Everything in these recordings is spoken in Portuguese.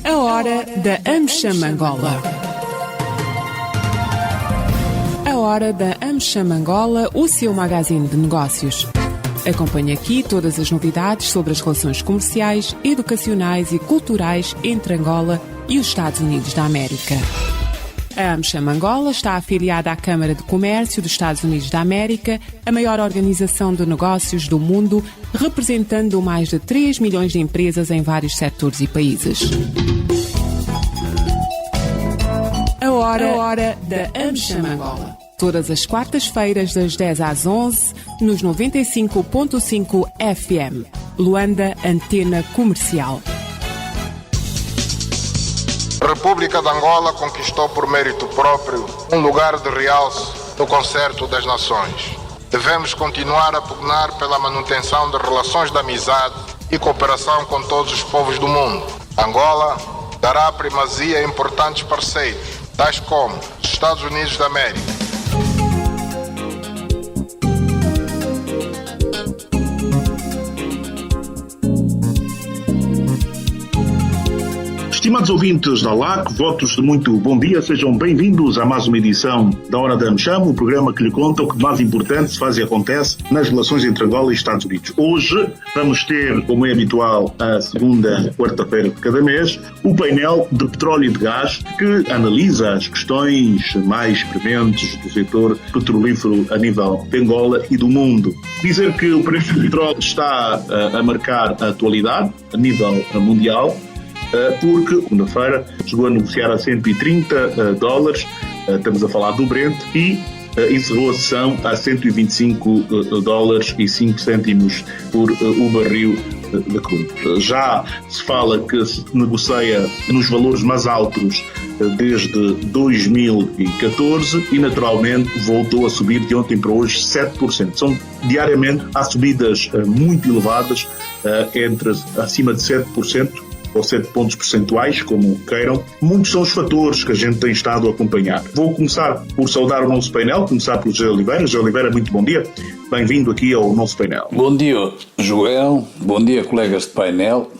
A hora da AmCham Angola. A hora da AmCham Angola, o seu magazine de negócios. Acompanhe aqui todas as novidades sobre as relações comerciais, educacionais e culturais entre Angola e os Estados Unidos da América. A AmCham Angola está afiliada à Câmara de Comércio dos Estados Unidos da América, a maior organização de negócios do mundo, representando mais de 3 milhões de empresas em vários setores e países. A hora da AmCham Angola. Todas as quartas-feiras, das 10 às 11, nos 95.5 FM. Luanda, Antena Comercial. A República de Angola conquistou por mérito próprio um lugar de realce no concerto das nações. Devemos continuar a pugnar pela manutenção de relações de amizade e cooperação com todos os povos do mundo. Angola dará primazia a importantes parceiros, tais como os Estados Unidos da América. Estimados ouvintes da LAC, votos de muito bom dia, sejam bem-vindos a mais uma edição da Hora da AmCham, o programa que lhe conta o que mais importante se faz e acontece nas relações entre Angola e Estados Unidos. Hoje vamos ter, como é habitual, a segunda quarta-feira de cada mês, o painel de petróleo e de gás que analisa as questões mais prementes do setor petrolífero a nível de Angola e do mundo. Dizer que o preço do petróleo está a marcar a atualidade a nível mundial, porque, segunda-feira, chegou a negociar a $130, estamos a falar do Brent, e encerrou a sessão a $125,05 por o barril de crudo. Já se fala que se negocia nos valores mais altos desde 2014 e, naturalmente, voltou a subir de ontem para hoje 7%. São, diariamente, há subidas muito elevadas, acima de 7%, ou 7 pontos percentuais, como queiram. Muitos são os fatores que a gente tem estado a acompanhar. Vou começar por saudar o nosso painel, começar pelo José Oliveira. José Oliveira, muito bom dia. Bem-vindo aqui ao nosso painel. Bom dia, Joel. Bom dia, colegas de painel.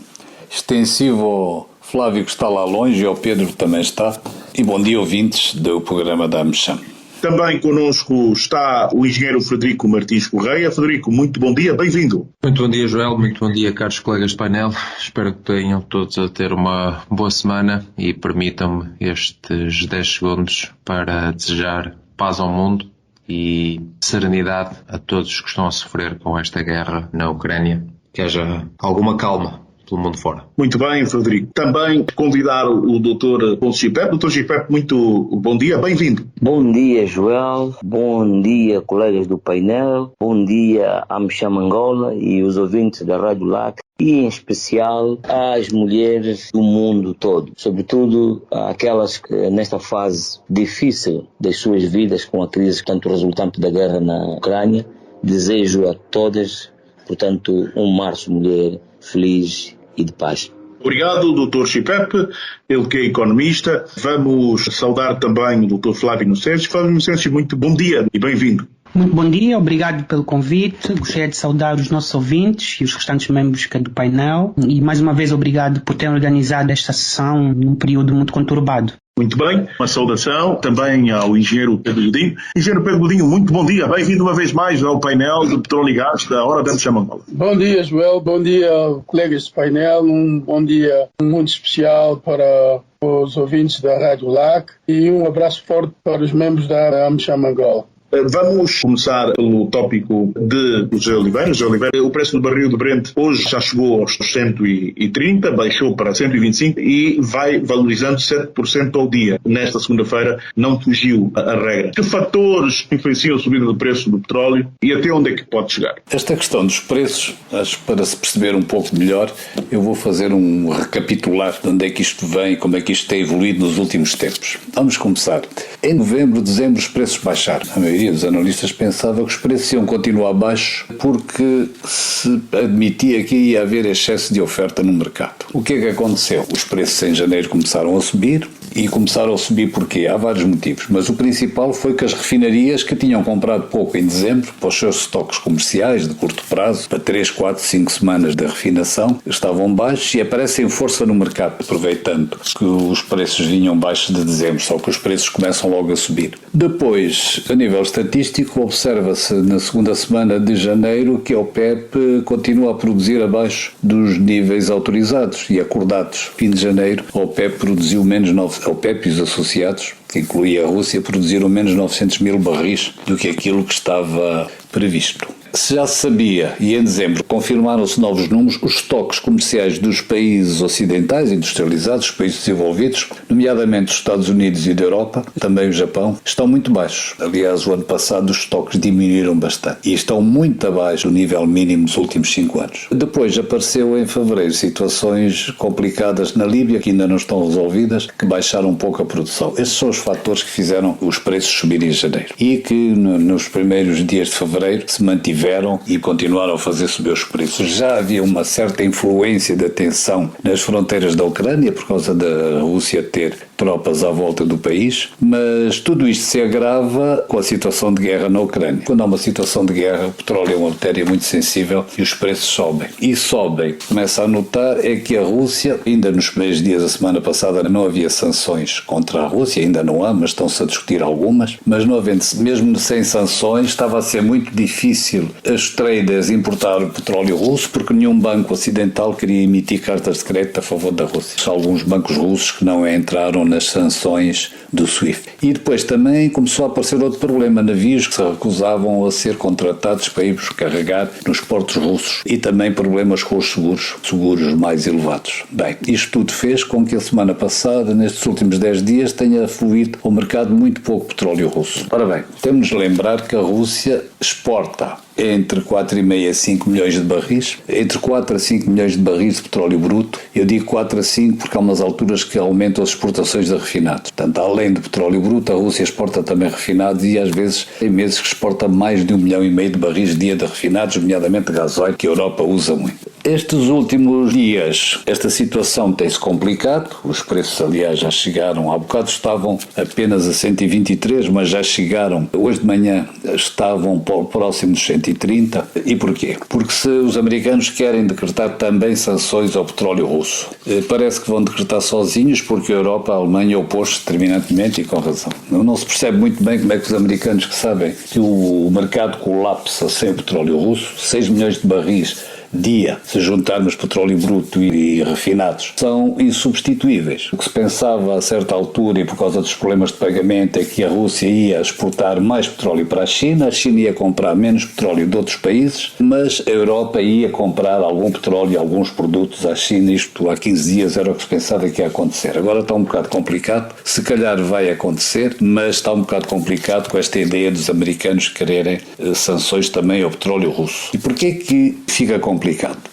Extensivo ao Flávio, que está lá longe, e ao Pedro, que também está. E bom dia, ouvintes do programa da AmCham. Também connosco está o engenheiro Frederico Martins Correia. Frederico, muito bom dia, bem-vindo. Muito bom dia, Joel, muito bom dia, caros colegas de painel. Espero que tenham todos a ter uma boa semana e permitam-me estes 10 segundos para desejar paz ao mundo e serenidade a todos que estão a sofrer com esta guerra na Ucrânia. Que haja alguma calma pelo mundo fora. Muito bem, Frederico. Também convidar o Dr. Ponce Gipep. Dr. Gipep, muito bom dia, bem-vindo. Bom dia, Joel. Bom dia, colegas do painel. Bom dia, AmCham Angola e os ouvintes da Rádio LAC. E, em especial, às mulheres do mundo todo. Sobretudo, aquelas que, nesta fase difícil das suas vidas, com a crise, tanto resultante da guerra na Ucrânia, desejo a todas, portanto, um março mulher feliz e de paz. Obrigado, Dr. Gipep, ele que é economista. Vamos saudar também o Dr. Flávio Inocêncio. Flávio Inocêncio, muito bom dia e bem-vindo. Muito bom dia, obrigado pelo convite. Gostaria de saudar os nossos ouvintes e os restantes membros do painel. E mais uma vez, obrigado por ter organizado esta sessão num período muito conturbado. Muito bem, uma saudação também ao engenheiro Pedro Godinho. Engenheiro Pedro Godinho, muito bom dia. Bem-vindo uma vez mais ao painel de petróleo e gás da Hora da AmCham Angola. Bom dia, Joel. Bom dia, colegas do painel. Um bom dia muito especial para os ouvintes da Rádio LAC e um abraço forte para os membros da AmCham Angola. Vamos começar pelo tópico de José Oliveira. José Oliveira, o preço do barril de Brent hoje já chegou aos 130, baixou para 125 e vai valorizando 7% ao dia. Nesta segunda-feira não fugiu a regra. Que fatores influenciam a subida do preço do petróleo e até onde é que pode chegar? Esta questão dos preços, acho que para se perceber um pouco melhor, eu vou fazer um recapitular de onde é que isto vem e como é que isto tem evoluído nos últimos tempos. Vamos começar. Em novembro, dezembro, os preços baixaram. A maioria dos analistas pensava que os preços iam continuar baixos porque se admitia que ia haver excesso de oferta no mercado. O que é que aconteceu? Os preços em janeiro começaram a subir E começaram a subir porquê? Há vários motivos, mas o principal foi que as refinarias que tinham comprado pouco em dezembro, para os seus estoques comerciais de curto prazo, para 3, 4, 5 semanas de refinação, estavam baixos e aparecem força no mercado, aproveitando que os preços vinham baixos de dezembro, só que os preços começam logo a subir. Depois, a nível estatístico, observa-se na segunda semana de janeiro que a OPEP continua a produzir abaixo dos níveis autorizados e acordados. Fim de janeiro, a OPEP produziu a OPEP e os associados, que incluía a Rússia, produziram menos 900 mil barris do que aquilo que estava previsto. Se já se sabia, e em dezembro confirmaram-se novos números, os estoques comerciais dos países ocidentais industrializados, os países desenvolvidos, nomeadamente os Estados Unidos e da Europa, também o Japão, estão muito baixos. Aliás, o ano passado os estoques diminuíram bastante e estão muito abaixo do nível mínimo dos últimos 5 anos. Depois apareceu em fevereiro situações complicadas na Líbia, que ainda não estão resolvidas, que baixaram um pouco a produção. Estes são os fatores que fizeram os preços subirem em janeiro e que nos primeiros dias de fevereiro se mantiveram e continuaram a fazer subir os preços. Já havia uma certa influência da tensão nas fronteiras da Ucrânia por causa da Rússia ter tropas à volta do país, mas tudo isto se agrava com a situação de guerra na Ucrânia. Quando há uma situação de guerra, o petróleo é uma matéria muito sensível e os preços sobem. E sobem. Começa a notar é que a Rússia, ainda nos primeiros dias da semana passada não havia sanções contra a Rússia, ainda não há, mas estão-se a discutir algumas, mas não havendo, mesmo sem sanções, estava a ser muito difícil os traders importar o petróleo russo porque nenhum banco ocidental queria emitir cartas de crédito a favor da Rússia. Só alguns bancos russos que não entraram nas sanções do SWIFT. E depois também começou a aparecer outro problema, navios que se recusavam a ser contratados para ir carregar nos portos russos e também problemas com os seguros mais elevados. Bem, isto tudo fez com que a semana passada, nestes últimos 10 dias, tenha fluído ao mercado muito pouco petróleo russo. Ora bem, temos de lembrar que a Rússia exporta entre 4,5 a 5 milhões de barris, entre 4 a 5 milhões de barris de petróleo bruto. Eu digo 4 a 5 porque há umas alturas que aumentam as exportações de refinados. Portanto, além de petróleo bruto, a Rússia exporta também refinados e às vezes tem meses que exporta mais de 1,5 milhão de barris dia de refinados, nomeadamente gasóleo, que a Europa usa muito. Estes últimos dias, esta situação tem-se complicado, os preços aliás já chegaram, há bocado estavam apenas a 123, mas já chegaram, hoje de manhã estavam próximos dos 130. E porquê? Porque se os americanos querem decretar também sanções ao petróleo russo, parece que vão decretar sozinhos porque a Europa, a Alemanha opôs-se determinantemente e com razão. Não se percebe muito bem como é que os americanos que sabem que o mercado colapsa sem o petróleo russo, 6 milhões de barris dia, se juntarmos petróleo bruto e refinados, são insubstituíveis. O que se pensava a certa altura, e por causa dos problemas de pagamento, é que a Rússia ia exportar mais petróleo para a China ia comprar menos petróleo de outros países, mas a Europa ia comprar algum petróleo e alguns produtos à China. Isto há 15 dias era o que se pensava que ia acontecer. Agora está um bocado complicado, se calhar vai acontecer, mas está um bocado complicado com esta ideia dos americanos quererem sanções também ao petróleo russo. E porquê que fica complicado?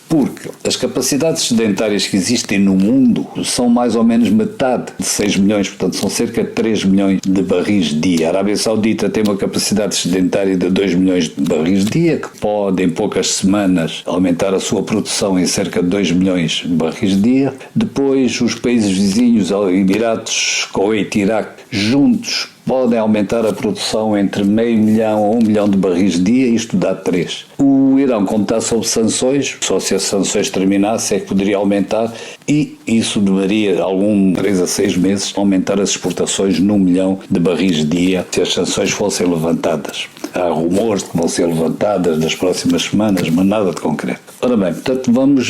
Porque as capacidades sedentárias que existem no mundo são mais ou menos metade de 6 milhões, portanto são cerca de 3 milhões de barris dia. A Arábia Saudita tem uma capacidade sedentária de 2 milhões de barris dia, que pode em poucas semanas aumentar a sua produção em cerca de 2 milhões de barris dia. Depois os países vizinhos, Emirados, Kuwait e Iraque, juntos podem aumentar a produção entre meio milhão a 1 milhão de barris dia, isto dá 3. O Irão, como está sob sanções, só se as sanções terminassem é que poderia aumentar, e isso deveria, 3 a 6 meses, aumentar as exportações num 1 milhão de barris dia, se as sanções fossem levantadas. Há rumores que vão ser levantadas nas próximas semanas, mas nada de concreto. Ora bem, portanto vamos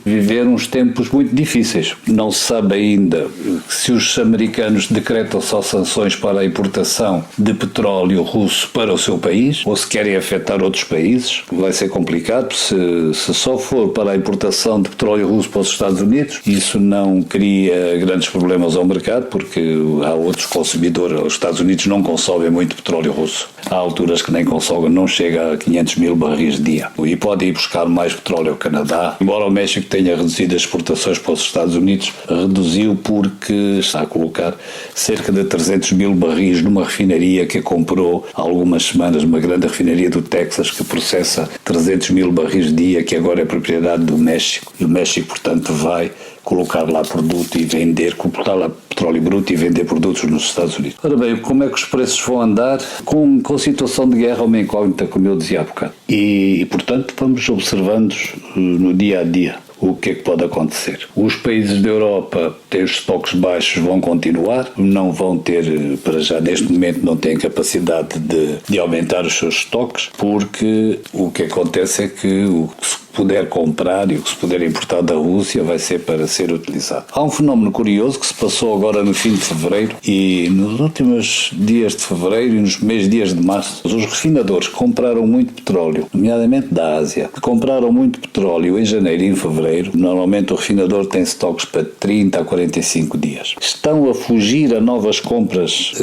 viver uns tempos muito difíceis. Não se sabe ainda se os americanos decretam só sanções para a importação de petróleo russo para o seu país, ou se querem afetar outros países. Vai ser complicado. Se só for para a importação de petróleo russo para os Estados Unidos, isso não cria grandes problemas ao mercado, porque há outros consumidores. Os Estados Unidos não consomem muito petróleo russo. Há alturas que nem consomem, não chega a 500 mil barris dia. E pode ir buscar mais petróleo ao Canadá. Embora o México tenha reduzido as exportações para os Estados Unidos, reduziu porque está a colocar cerca de 300 mil barris numa refinaria que comprou há algumas semanas, uma grande refinaria do Texas que processa 300 mil barris dia, que agora é propriedade do México. E o México, portanto, vai colocar lá produto e vender, colocar lá petróleo bruto e vender produtos nos Estados Unidos. Ora bem, como é que os preços vão andar? Com a situação de guerra, uma incógnita, como eu dizia há bocado. E portanto, vamos observando no dia a dia o que é que pode acontecer. Os países da Europa têm os estoques baixos, vão continuar, não vão ter, para já neste momento, não têm capacidade de aumentar os seus estoques, porque o que acontece é que o que se puder comprar e o que se puder importar da Rússia vai ser para ser utilizado. Há um fenómeno curioso que se passou agora no fim de fevereiro e nos últimos dias de fevereiro e nos primeiros dias de março. Os refinadores que compraram muito petróleo, nomeadamente da Ásia, que compraram muito petróleo em janeiro e em fevereiro, normalmente o refinador tem estoques para 30 a 45 dias. Estão a fugir a novas compras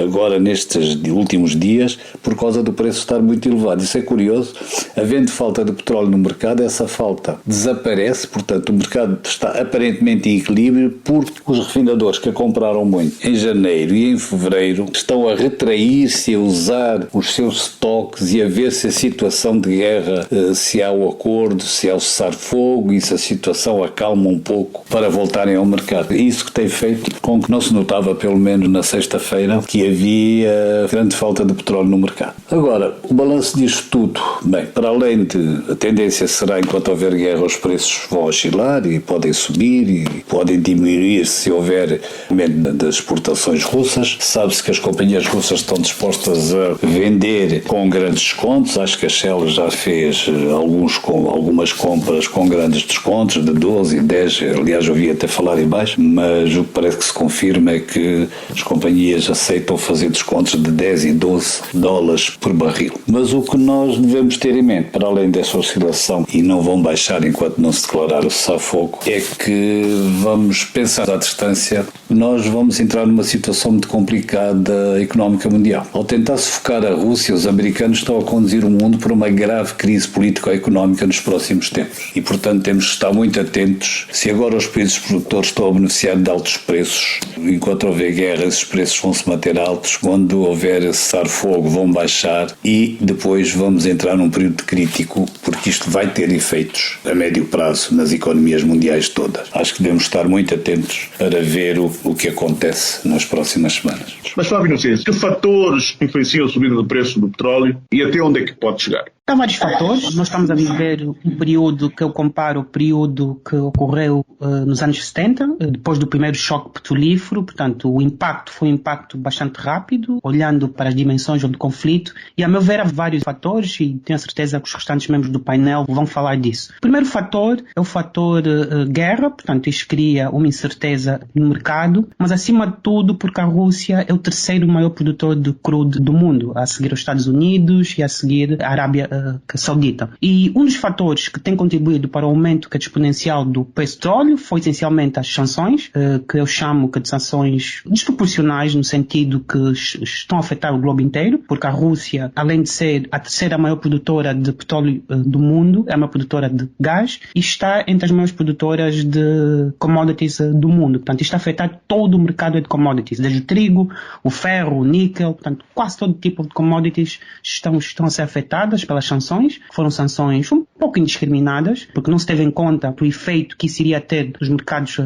agora nestes últimos dias por causa do preço estar muito elevado. Isso é curioso. Havendo falta de petróleo no mercado, essa falta desaparece, portanto o mercado está aparentemente em equilíbrio porque os refinadores que a compraram muito em janeiro e em fevereiro estão a retrair-se, a usar os seus estoques e a ver se a situação de guerra, se há o acordo, se há o cessar-fogo e se a situação acalma um pouco para voltarem ao mercado. Isso que tem feito com que não se notava, pelo menos na sexta-feira, que havia grande falta de petróleo no mercado. Agora, o balanço disto tudo, bem, para além de a tendência será, enquanto houver guerra, os preços vão oscilar e podem subir e podem diminuir se houver aumento das exportações russas. Sabe-se que as companhias russas estão dispostas a vender com grandes descontos. Acho que a Shell já fez algumas compras com grandes descontos de 12 e 10, aliás ouvi até falar em baixo, mas o que parece que se confirma é que as companhias aceitam fazer descontos de 10 e 12 dólares por barril. Mas o que nós devemos ter em mente, para além dessa oscilação, e não vão baixar enquanto não se declarar o cessar-fogo, é que vamos pensar à distância, nós vamos entrar numa situação muito complicada económica mundial. Ao tentar sufocar a Rússia, os americanos estão a conduzir o mundo para uma grave crise político-económica nos próximos tempos. E, portanto, temos que estar muito atentos. Se agora os países produtores estão a beneficiar de altos preços, enquanto houver guerra, esses preços vão se manter altos. Quando houver cessar-fogo, vão baixar e depois vamos entrar num período crítico, porque isto vai ter efeitos a médio prazo nas economias mundiais todas. Acho que devemos estar muito atentos para ver o que acontece nas próximas semanas. Mas, Flávio Inocêncio, que fatores influenciam a subida do preço do petróleo e até onde é que pode chegar? Há vários fatores. Nós estamos a viver um período que eu comparo ao período que ocorreu nos anos 70, depois do primeiro choque petrolífero. Portanto, o impacto foi um impacto bastante rápido, olhando para as dimensões do conflito. E, a meu ver, há vários fatores e tenho a certeza que os restantes membros do painel vão falar disso. O primeiro fator é o fator guerra. Portanto, isto cria uma incerteza no mercado, mas, acima de tudo, porque a Rússia é o terceiro maior produtor de crudo do mundo, a seguir aos Estados Unidos e a seguir a Arábia Saudita. E um dos fatores que tem contribuído para o aumento exponencial do preço do petróleo foi essencialmente as sanções, que eu chamo de sanções desproporcionais, no sentido que estão a afetar o globo inteiro, porque a Rússia, além de ser a terceira maior produtora de petróleo do mundo, é uma produtora de gás e está entre as maiores produtoras de commodities do mundo. Portanto, isto está a afetar todo o mercado de commodities, desde o trigo, o ferro, o níquel, portanto, quase todo tipo de commodities estão a ser afetadas pelas sanções, que foram sanções um pouco indiscriminadas, porque não se teve em conta o efeito que isso iria ter nos mercados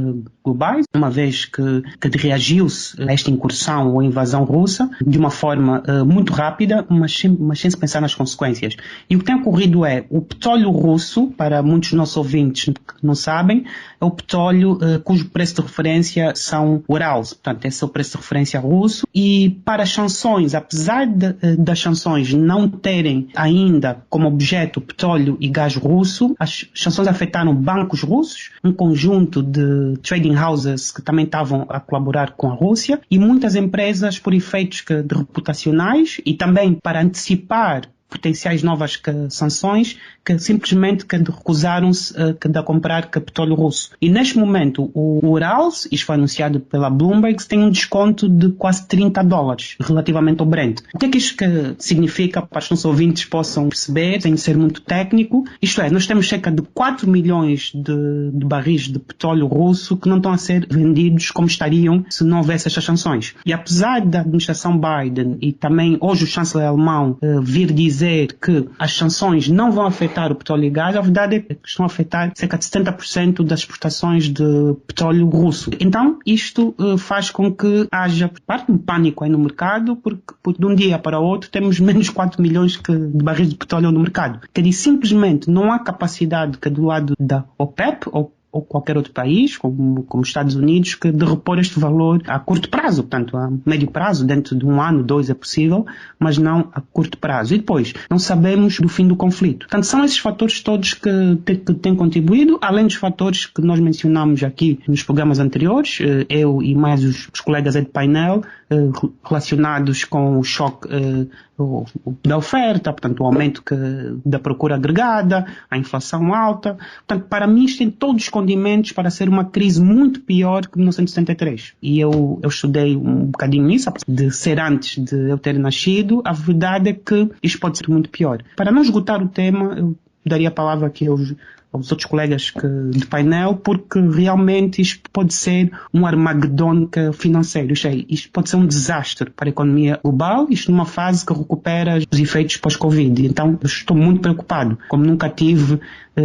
globais, uma vez que reagiu-se a esta incursão ou invasão russa de uma forma muito rápida, mas sem se pensar nas consequências. E o que tem ocorrido é, o petróleo russo, para muitos dos nossos ouvintes que não sabem, é o petróleo cujo preço de referência são Urals, portanto esse é o preço de referência russo, e para as sanções, apesar das sanções não terem ainda como objeto petróleo e gás russo, as sanções afetaram bancos russos, um conjunto de trading houses que também estavam a colaborar com a Rússia e muitas empresas por efeitos reputacionais e também para antecipar potenciais novas sanções que simplesmente recusaram-se de comprar petróleo russo. E neste momento o Urals, isto foi anunciado pela Bloomberg, tem um desconto de quase $30 relativamente ao Brent. O que é que isto significa para os nossos ouvintes possam perceber, sem ser muito técnico? Isto é, nós temos cerca de 4 milhões de barris de petróleo russo que não estão a ser vendidos como estariam se não houvesse estas sanções. E apesar da administração Biden e também hoje o chanceler alemão vir dizer dizer que as sanções não vão afetar o petróleo e gás, a verdade é que estão a afetar cerca de 70% das exportações de petróleo russo. Então, isto faz com que haja parte de pânico aí no mercado, porque de um dia para o outro temos menos 4 milhões de barris de petróleo no mercado. Quer dizer, simplesmente não há capacidade que do lado da OPEP ou qualquer outro país, como os Estados Unidos, que de repor este valor a curto prazo, portanto a médio prazo, dentro de 1 ano, 2 é possível, mas não a curto prazo. E depois, não sabemos do fim do conflito. Portanto, são esses fatores todos que têm contribuído, além dos fatores que nós mencionamos aqui nos programas anteriores, eu e mais os colegas de painel, relacionados com o choque da oferta, portanto o aumento da procura agregada, a inflação alta. Portanto, para mim isto tem todos os condimentos para ser uma crise muito pior que 1973. E eu estudei um bocadinho isso, de ser antes de eu ter nascido. A verdade é que isto pode ser muito pior. Para não esgotar o tema, eu daria a palavra aqui aos outros colegas de painel, porque realmente isto pode ser um armagedon financeiro. Isto pode ser um desastre para a economia global, isto numa fase que recupera os efeitos pós-Covid. Então, eu estou muito preocupado, como nunca tive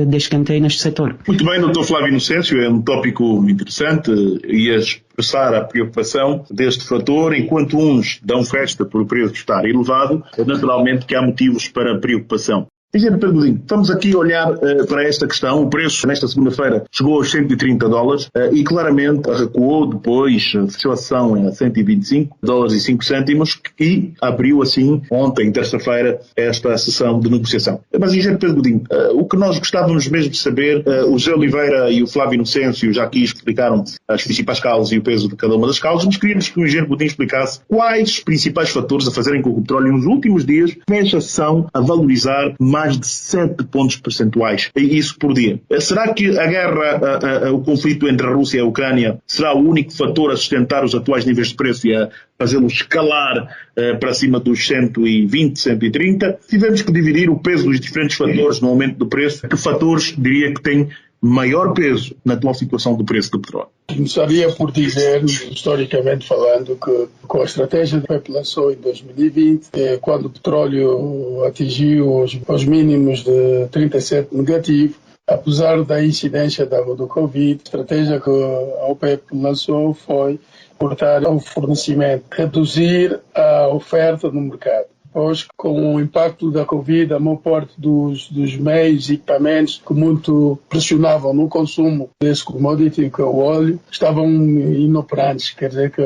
desde que entrei neste setor. Muito bem, Dr. Flávio Inocêncio, é um tópico interessante e a expressar a preocupação deste fator, enquanto uns dão festa por o preço estar elevado, naturalmente que há motivos para preocupação. Engenheiro Pedro Godinho, estamos aqui a olhar para esta questão. O preço nesta segunda-feira chegou aos $130 e claramente recuou depois, fechou a sessão em $125,05 e abriu assim ontem, terça-feira, esta sessão de negociação. Mas, engenheiro Pedro Godinho, o que nós gostávamos mesmo de saber, o José Oliveira e o Flávio Inocêncio já aqui explicaram as principais causas e o peso de cada uma das causas, mas queríamos que o engenheiro Godinho explicasse quais os principais fatores a fazerem com que o petróleo nos últimos dias feche a sessão a valorizar mais de 7 pontos percentuais, isso por dia. Será que a guerra, o conflito entre a Rússia e a Ucrânia será o único fator a sustentar os atuais níveis de preço e a fazê-los escalar para cima dos 120, 130? Tivemos que dividir o peso dos diferentes fatores no aumento do preço. Que fatores diria que têm maior peso na atual situação do preço do petróleo? Começaria por dizer, historicamente falando, que com a estratégia que o PEP lançou em 2020, quando o petróleo atingiu os mínimos de 37 negativo, apesar da incidência do Covid, a estratégia que a OPEP lançou foi cortar o fornecimento, reduzir a oferta no mercado. Hoje, com o impacto da Covid, a maior parte dos meios e equipamentos que muito pressionavam no consumo desse commodity, que é o óleo, estavam inoperantes. Quer dizer que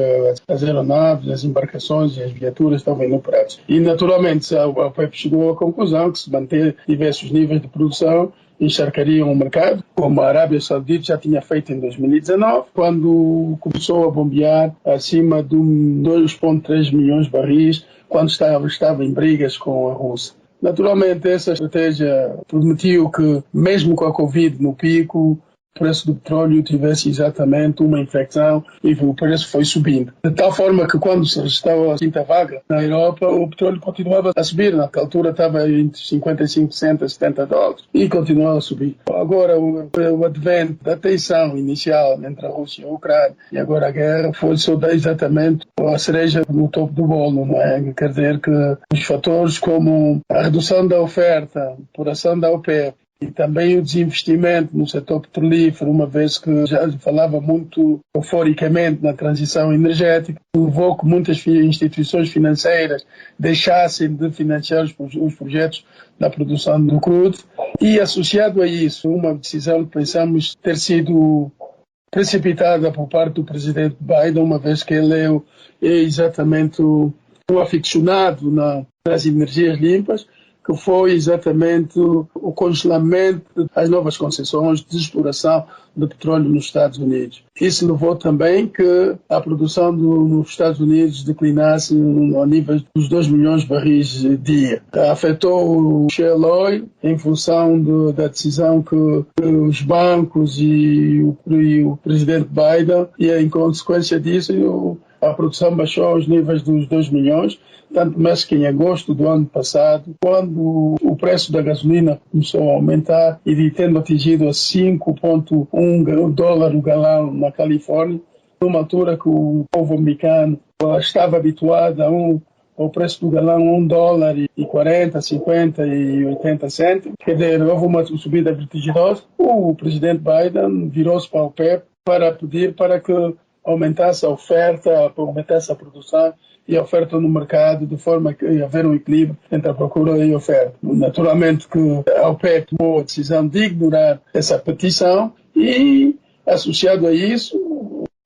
as aeronaves, as embarcações e as viaturas estavam inoperantes. E, naturalmente, a OPEP chegou à conclusão que se manter diversos níveis de produção, encharcariam o mercado, como a Arábia Saudita já tinha feito em 2019, quando começou a bombear acima de 2,3 milhões de barris, quando estava em brigas com a Rússia. Naturalmente, essa estratégia permitiu que, mesmo com a Covid no pico, o preço do petróleo tivesse exatamente uma inflexão e o preço foi subindo. De tal forma que quando se estava a quinta vaga na Europa, o petróleo continuava a subir. Naquela altura estava entre 55 centes a $70 e continuava a subir. Agora, o advento da tensão inicial entre a Rússia e a Ucrânia e agora a guerra foi só exatamente a cereja no topo do bolo, não é? Quer dizer que os fatores como a redução da oferta por ação da OPEP e também o desinvestimento no setor petrolífero, uma vez que já falava muito euforicamente na transição energética, levou que muitas instituições financeiras deixassem de financiar os projetos da produção do crudo. E associado a isso, uma decisão que pensamos ter sido precipitada por parte do presidente Biden, uma vez que ele é exatamente o aficionado nas energias limpas, que foi exatamente o congelamento das novas concessões de exploração de petróleo nos Estados Unidos. Isso levou também que a produção nos Estados Unidos declinasse ao nível dos 2 milhões de barris dia. Afetou o shale oil em função da decisão que os bancos e o presidente Biden, e em consequência disso a produção baixou aos níveis dos 2 milhões, tanto mais que em agosto do ano passado, quando o preço da gasolina começou a aumentar e tendo atingido a $5,1 o galão na Califórnia, numa altura que o povo americano estava habituado a o preço do galão $1,40, 50 e 80 cêntimos. Quer dizer, houve uma subida vertiginosa. O presidente Biden virou-se para a OPEP para pedir para que aumentasse a oferta, aumentasse a produção e a oferta no mercado, de forma que ia haver um equilíbrio entre a procura e a oferta. Naturalmente que a OPEP tomou a decisão de ignorar essa petição e, associado a isso,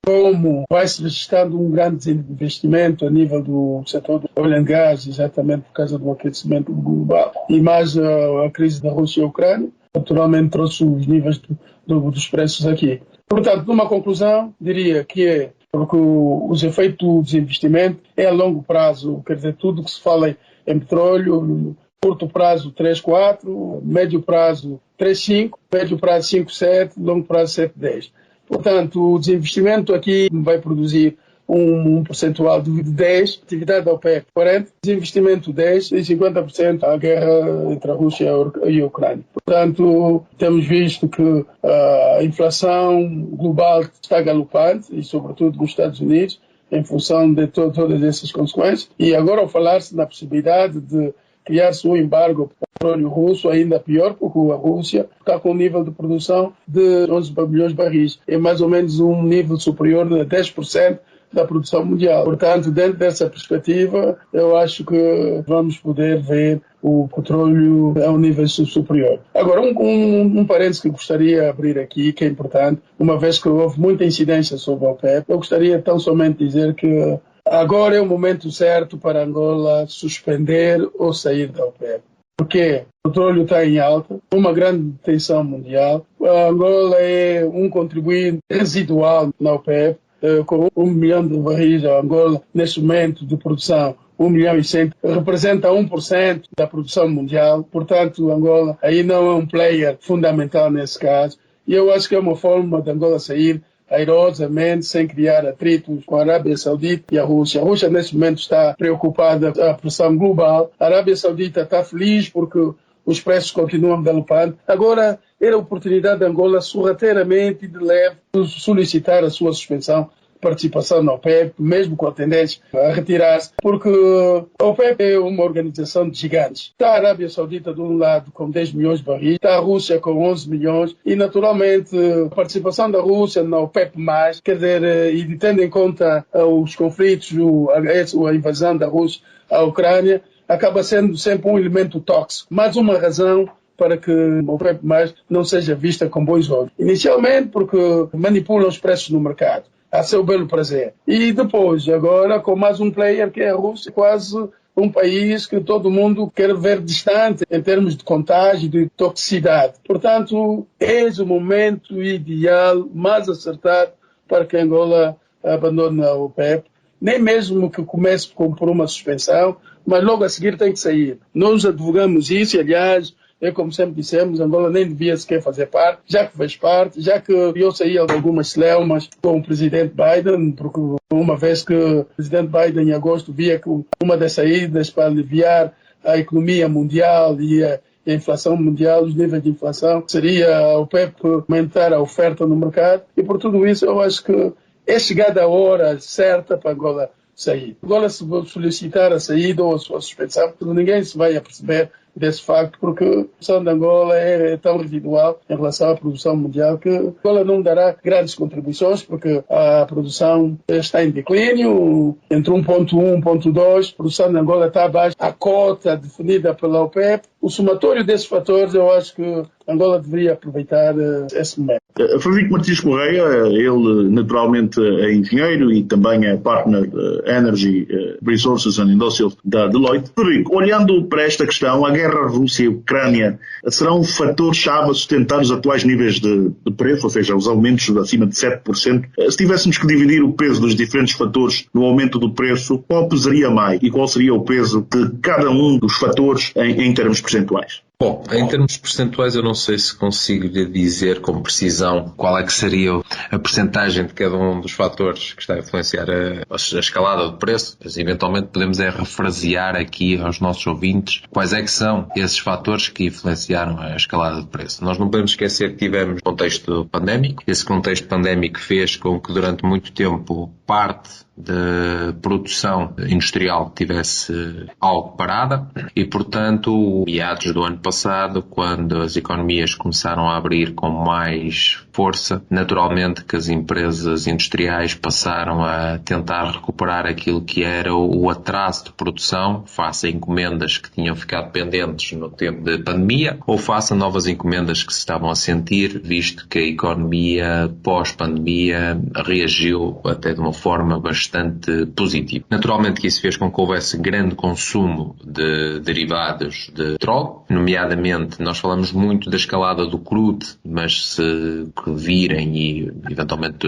como vai se registrando um grande investimento a nível do setor do oil and gas, exatamente por causa do aquecimento global, e mais a crise da Rússia e a Ucrânia, naturalmente trouxe os níveis dos preços aqui. Portanto, numa conclusão, diria que é porque os efeitos do desinvestimento é a longo prazo, quer dizer, tudo que se fala em petróleo, curto prazo 3, 4, médio prazo 3, 5, médio prazo 5, 7, longo prazo 7, 10. Portanto, o desinvestimento aqui vai produzir um percentual de 10, atividade da OPEP 40, desinvestimento 10 e 50% a guerra entre a Rússia e a Ucrânia. Portanto, temos visto que a inflação global está galopante, e sobretudo nos Estados Unidos, em função de todas essas consequências. E agora, ao falar-se na possibilidade de criar-se um embargo ao petróleo russo, ainda pior, porque a Rússia está com um nível de produção de 11 milhões de barris. É mais ou menos um nível superior de 10% da produção mundial. Portanto, dentro dessa perspectiva, eu acho que vamos poder ver o petróleo a um nível superior. Agora, um parênteses que gostaria de abrir aqui, que é importante, uma vez que houve muita incidência sobre a OPEP, eu gostaria tão somente de dizer que agora é o momento certo para Angola suspender ou sair da OPEP. Porque o petróleo está em alta, uma grande tensão mundial. A Angola é um contribuinte residual na OPEP, com 1 milhão de barris. A Angola, neste momento de produção, 1 milhão e 100, representa 1% da produção mundial. Portanto, Angola aí não é um player fundamental nesse caso. E eu acho que é uma forma de Angola sair airosamente, sem criar atritos com a Arábia Saudita e a Rússia. A Rússia, neste momento, está preocupada com a pressão global. A Arábia Saudita está feliz porque os preços continuam galopando. Agora, era a oportunidade de Angola, sorrateiramente e de leve, solicitar a sua suspensão de participação na OPEP, mesmo com a tendência a retirar-se, porque a OPEP é uma organização de gigantes. Está a Arábia Saudita de um lado com 10 milhões de barris, está a Rússia com 11 milhões e, naturalmente, a participação da Rússia na OPEP+, quer dizer, e tendo em conta os conflitos, a invasão da Rússia à Ucrânia, acaba sendo sempre um elemento tóxico. Mais uma razão para que a OPEP+ não seja vista com bons olhos. Inicialmente porque manipulam os preços no mercado, a seu belo prazer. E depois, agora, com mais um player que é a Rússia, quase um país que todo mundo quer ver distante em termos de contágio e de toxicidade. Portanto, é o momento ideal, mais acertado, para que Angola abandone a OPEP. Nem mesmo que comece por uma suspensão, mas logo a seguir tem que sair. Nós advogamos isso e, aliás, como sempre dissemos, Angola nem devia sequer fazer parte, já que fez parte, já que eu saí de algumas celmas com o presidente Biden, porque uma vez que o presidente Biden em agosto via que uma das saídas para aliviar a economia mundial e a inflação mundial, os níveis de inflação, seria a OPEP aumentar a oferta no mercado, e por tudo isso eu acho que é chegada a hora certa para Angola sair. Angola, se solicitar a saída ou a sua suspensão, ninguém se vai aperceber desse facto, porque a produção de Angola é tão residual em relação à produção mundial que Angola não dará grandes contribuições, porque a produção está em declínio, entre 1.1 e 1.2, a produção de Angola está abaixo da cota definida pela OPEP. O somatório desses fatores, eu acho que Angola deveria aproveitar esse momento. Frederico Martins Correia, ele naturalmente é engenheiro e também é partner Energy Resources and Industrial da Deloitte. Frederico, olhando para esta questão, a guerra Rússia e Ucrânia será um fator-chave a sustentar os atuais níveis de preço, ou seja, os aumentos acima de 7%. Se tivéssemos que dividir o peso dos diferentes fatores no aumento do preço, qual pesaria mais e qual seria o peso de cada um dos fatores em termos percentuais? Bom, em termos percentuais eu não sei se consigo lhe dizer com precisão qual é que seria a percentagem de cada um dos fatores que está a influenciar a escalada do preço, mas eventualmente podemos refrasear aqui aos nossos ouvintes quais é que são esses fatores que influenciaram a escalada de preço. Nós não podemos esquecer que tivemos contexto pandémico. Esse contexto pandémico fez com que durante muito tempo parte da produção industrial tivesse algo parada e, portanto, meados do ano passado, quando as economias começaram a abrir com mais força, naturalmente que as empresas industriais passaram a tentar recuperar aquilo que era o atraso de produção face a encomendas que tinham ficado pendentes no tempo de pandemia ou face a novas encomendas que se estavam a sentir, visto que a economia pós-pandemia reagiu até de uma forma bastante positiva. Naturalmente que isso fez com que houvesse grande consumo de derivados de petróleo, nomeadamente nós falamos muito da escalada do crude, mas se virem e eventualmente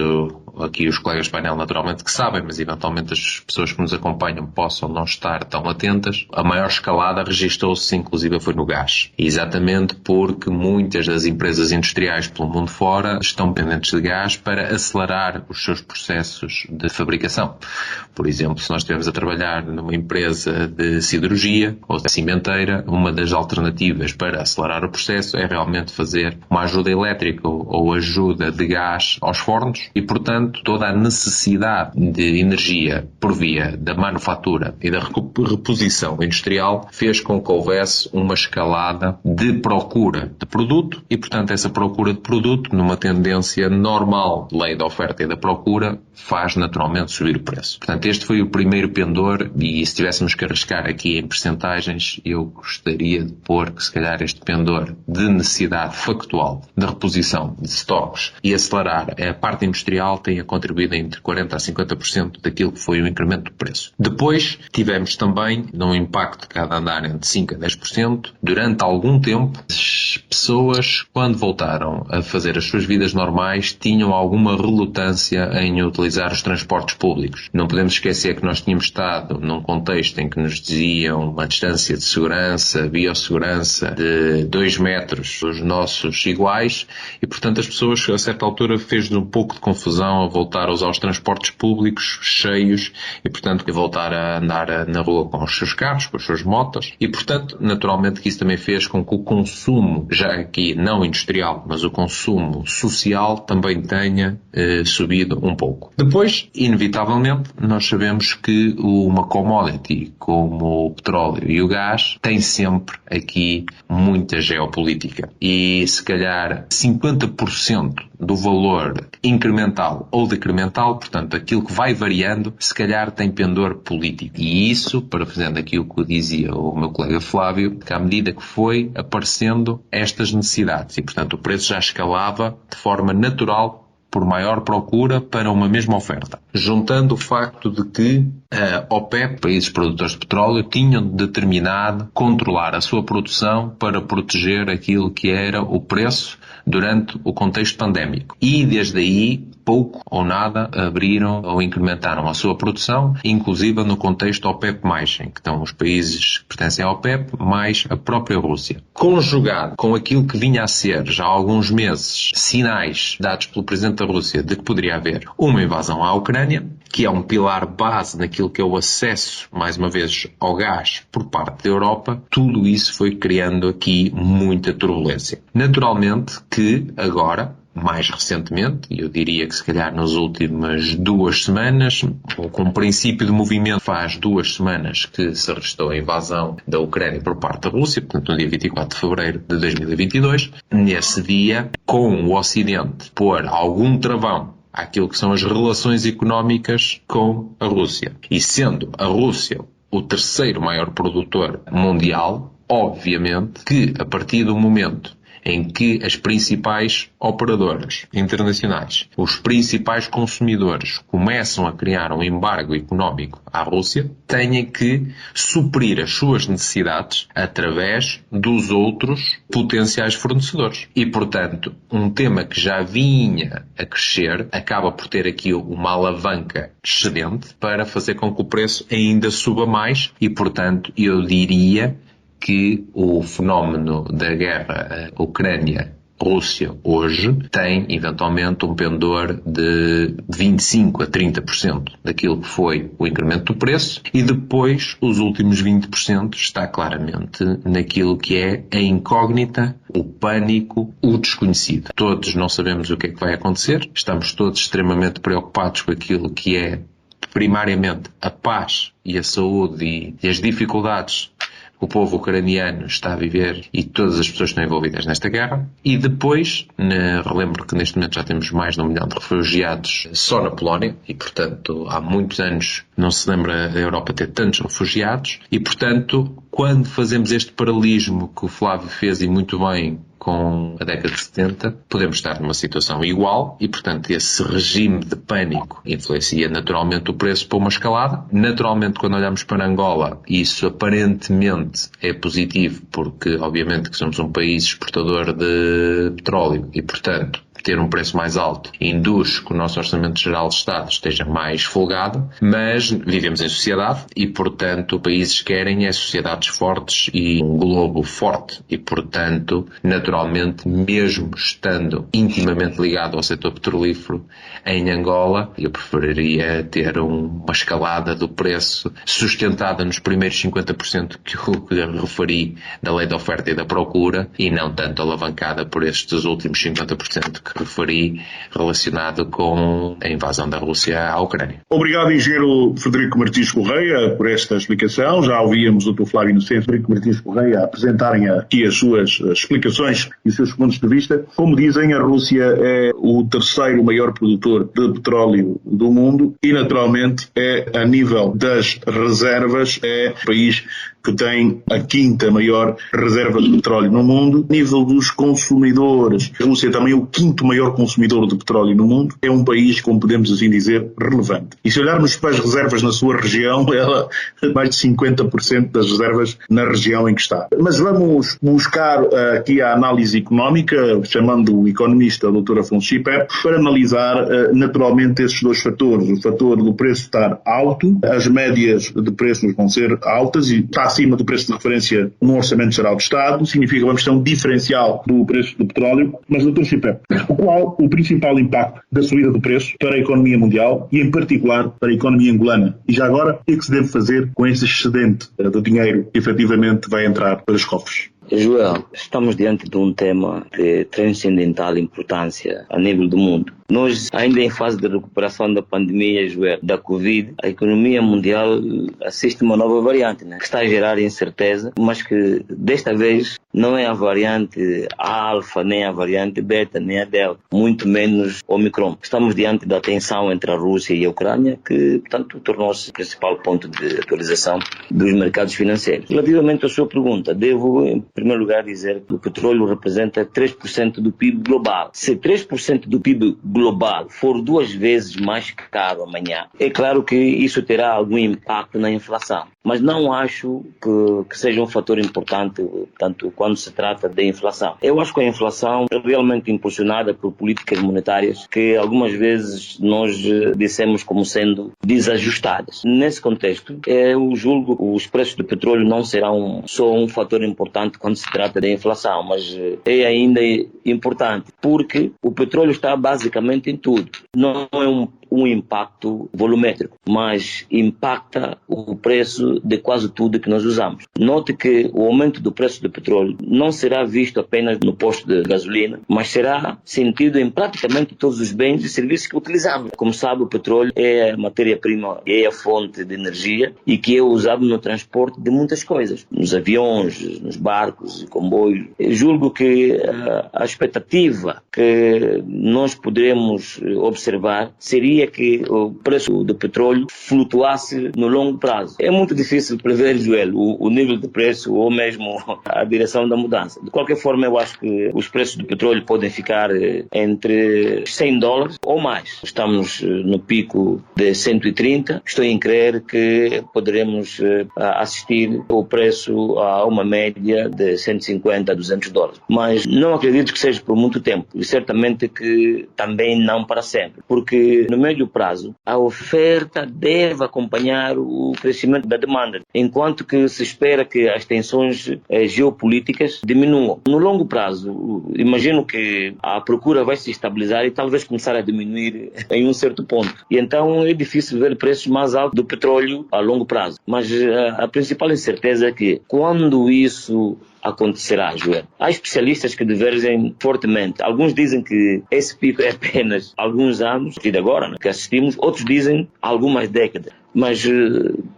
aqui os colegas de painel naturalmente que sabem, mas eventualmente as pessoas que nos acompanham possam não estar tão atentas, a maior escalada registrou-se inclusive foi no gás. Exatamente porque muitas das empresas industriais pelo mundo fora estão pendentes de gás para acelerar os seus processos de fabricação. Por exemplo, se nós estivermos a trabalhar numa empresa de siderurgia ou de cimenteira, uma das alternativas para acelerar o processo é realmente fazer uma ajuda elétrica ou ajuda de gás aos fornos e, portanto, toda a necessidade de energia por via da manufatura e da reposição industrial fez com que houvesse uma escalada de procura de produto e, portanto, essa procura de produto, numa tendência normal, lei da oferta e da procura, faz naturalmente subir o preço. Portanto, este foi o primeiro pendor e se tivéssemos que arriscar aqui em percentagens, eu gostaria de pôr que se calhar este pendor de necessidade factual de reposição de estoques e acelerar a parte industrial tenha contribuído entre 40% a 50% daquilo que foi o incremento do preço. Depois tivemos também num impacto que há de andar entre 5% a 10%. Durante algum tempo, as pessoas, quando voltaram a fazer as suas vidas normais, tinham alguma relutância em utilizar os transportes públicos. Não podemos esquecer que nós tínhamos estado num contexto em que nos diziam uma distância de segurança, biossegurança de 2 metros dos nossos iguais e, portanto, as pessoas a certa altura fez um pouco de confusão a voltar a usar os transportes públicos cheios e, portanto, a voltar a andar na rua com os seus carros, com as suas motos e, portanto, naturalmente que isso também fez com que o consumo, já aqui não industrial, mas o consumo social também tenha subido um pouco. Depois, inevitavelmente, nós sabemos que uma commodity como o petróleo e o gás tem sempre aqui muita geopolítica e se calhar 50% do valor incremental ou decremental, portanto aquilo que vai variando, se calhar tem pendor político. E isso, parafraseando aqui o que dizia o meu colega Flávio, que à medida que foi aparecendo estas necessidades e portanto o preço já escalava de forma natural por maior procura para uma mesma oferta. Juntando o facto de que a OPEP, países produtores de petróleo, tinham determinado controlar a sua produção para proteger aquilo que era o preço durante o contexto pandémico. E desde aí, pouco ou nada abriram ou incrementaram a sua produção, inclusive no contexto OPEP+, em que estão os países que pertencem à OPEP, mais a própria Rússia. Conjugado com aquilo que vinha a ser, já há alguns meses, sinais dados pelo Presidente da Rússia de que poderia haver uma invasão à Ucrânia, que é um pilar base naquilo que é o acesso, mais uma vez, ao gás por parte da Europa, tudo isso foi criando aqui muita turbulência. Naturalmente que agora, mais recentemente, e eu diria que se calhar nas últimas 2 semanas, ou com o princípio de movimento faz 2 semanas que se registrou a invasão da Ucrânia por parte da Rússia, portanto no dia 24 de fevereiro de 2022, nesse dia, com o Ocidente pôr algum travão àquilo que são as relações económicas com a Rússia. E sendo a Rússia o terceiro maior produtor mundial, obviamente que a partir do momento em que as principais operadoras internacionais, os principais consumidores começam a criar um embargo económico à Rússia, têm que suprir as suas necessidades através dos outros potenciais fornecedores. E, portanto, um tema que já vinha a crescer acaba por ter aqui uma alavanca excedente para fazer com que o preço ainda suba mais e, portanto, eu diria que o fenómeno da guerra Ucrânia-Rússia hoje tem, eventualmente, um pendor de 25% a 30% daquilo que foi o incremento do preço e depois os últimos 20% está claramente naquilo que é a incógnita, o pânico, o desconhecido. Todos não sabemos o que é que vai acontecer, estamos todos extremamente preocupados com aquilo que é primariamente a paz e a saúde e as dificuldades que o povo ucraniano está a viver e todas as pessoas que estão envolvidas nesta guerra. E depois, relembro que neste momento já temos mais de 1 milhão de refugiados só na Polónia e, portanto, há muitos anos não se lembra a Europa ter tantos refugiados e, portanto, quando fazemos este paralelismo que o Flávio fez e muito bem com a década de 70, podemos estar numa situação igual e, portanto, esse regime de pânico influencia naturalmente o preço para uma escalada. Naturalmente, quando olhamos para Angola, isso aparentemente é positivo porque, obviamente, que somos um país exportador de petróleo e, portanto, ter um preço mais alto induz que o nosso Orçamento Geral de Estado esteja mais folgado, mas vivemos em sociedade e, portanto, países querem sociedades fortes e um globo forte e, portanto, naturalmente, mesmo estando intimamente ligado ao setor petrolífero, em Angola, eu preferiria ter uma escalada do preço sustentada nos primeiros 50% que eu referi da lei da oferta e da procura e não tanto alavancada por estes últimos 50% que referi relacionado com a invasão da Rússia à Ucrânia. Obrigado, engenheiro Frederico Martins Correia, por esta explicação. Já ouvíamos o Dr. Flávio Inocente e Frederico Martins Correia apresentarem aqui as suas explicações e os seus pontos de vista. Como dizem, a Rússia é o terceiro maior produtor de petróleo do mundo e, naturalmente, a nível das reservas, é o país que tem a 5ª maior reserva de petróleo no mundo. A nível dos consumidores, a Rússia é também o 5º maior consumidor de petróleo no mundo. É um país, como podemos assim dizer, relevante. E se olharmos para as reservas na sua região, ela mais de 50% das reservas na região em que está. Mas vamos buscar aqui a análise económica, chamando o economista Dr. Afonso Chipé, para analisar naturalmente esses dois fatores. O fator do preço estar alto, as médias de preços vão ser altas e está acima do preço de referência no Orçamento Geral do Estado, significa que vamos ter um diferencial do preço do petróleo. Mas, Dr. Chipé, qual o principal impacto da subida do preço para a economia mundial e, em particular, para a economia angolana? E já agora, o que é que se deve fazer com esse excedente do dinheiro que efetivamente vai entrar para os cofres? Joel, estamos diante de um tema de transcendental importância a nível do mundo. Nós, ainda em fase de recuperação da pandemia, Joel, da Covid, a economia mundial assiste uma nova variante, que está a gerar incerteza, mas que desta vez não é a variante alfa, nem a variante beta, nem a delta, muito menos Omicron. Estamos diante da tensão entre a Rússia e a Ucrânia, que, portanto, tornou-se o principal ponto de atualização dos mercados financeiros. Relativamente à sua pergunta, devo, em primeiro lugar, dizer que o petróleo representa 3% do PIB global. Se 3% do PIB global for 2 vezes mais caro amanhã, é claro que isso terá algum impacto na inflação. Mas não acho que seja um fator importante, tanto quando se trata da inflação. Eu acho que a inflação é realmente impulsionada por políticas monetárias que algumas vezes nós dissemos como sendo desajustadas. Nesse contexto, eu julgo que os preços do petróleo não serão só um fator importante quando se trata da inflação, mas é ainda importante, porque o petróleo está basicamente em tudo. Não é um impacto volumétrico, mas impacta o preço de quase tudo que nós usamos. Note que o aumento do preço do petróleo não será visto apenas no posto de gasolina, mas será sentido em praticamente todos os bens e serviços que utilizamos. Como sabe, o petróleo é a matéria-prima, é a fonte de energia e que é usado no transporte de muitas coisas, nos aviões, nos barcos e comboios. Eu julgo que a expectativa que nós poderemos observar seria que o preço do petróleo flutuasse no longo prazo. É muito difícil prever, Joel, o nível de preço ou mesmo a direção da mudança. De qualquer forma, eu acho que os preços do petróleo podem ficar entre $100 ou mais. Estamos no pico de 130. Estou em crer que poderemos assistir o preço a uma média de 150 a $200. Mas não acredito que seja por muito tempo. E certamente que também não para sempre. Porque no médio prazo, a oferta deve acompanhar o crescimento da demanda, enquanto que se espera que as tensões geopolíticas diminuam. No longo prazo, imagino que a procura vai se estabilizar e talvez começar a diminuir em um certo ponto. E então é difícil ver preços mais altos do petróleo a longo prazo. Mas a principal incerteza é que quando isso acontecerá, Joel. Há especialistas que divergem fortemente. Alguns dizem que esse pico é apenas alguns anos, e de agora, né, que assistimos. Outros dizem algumas décadas. Mas,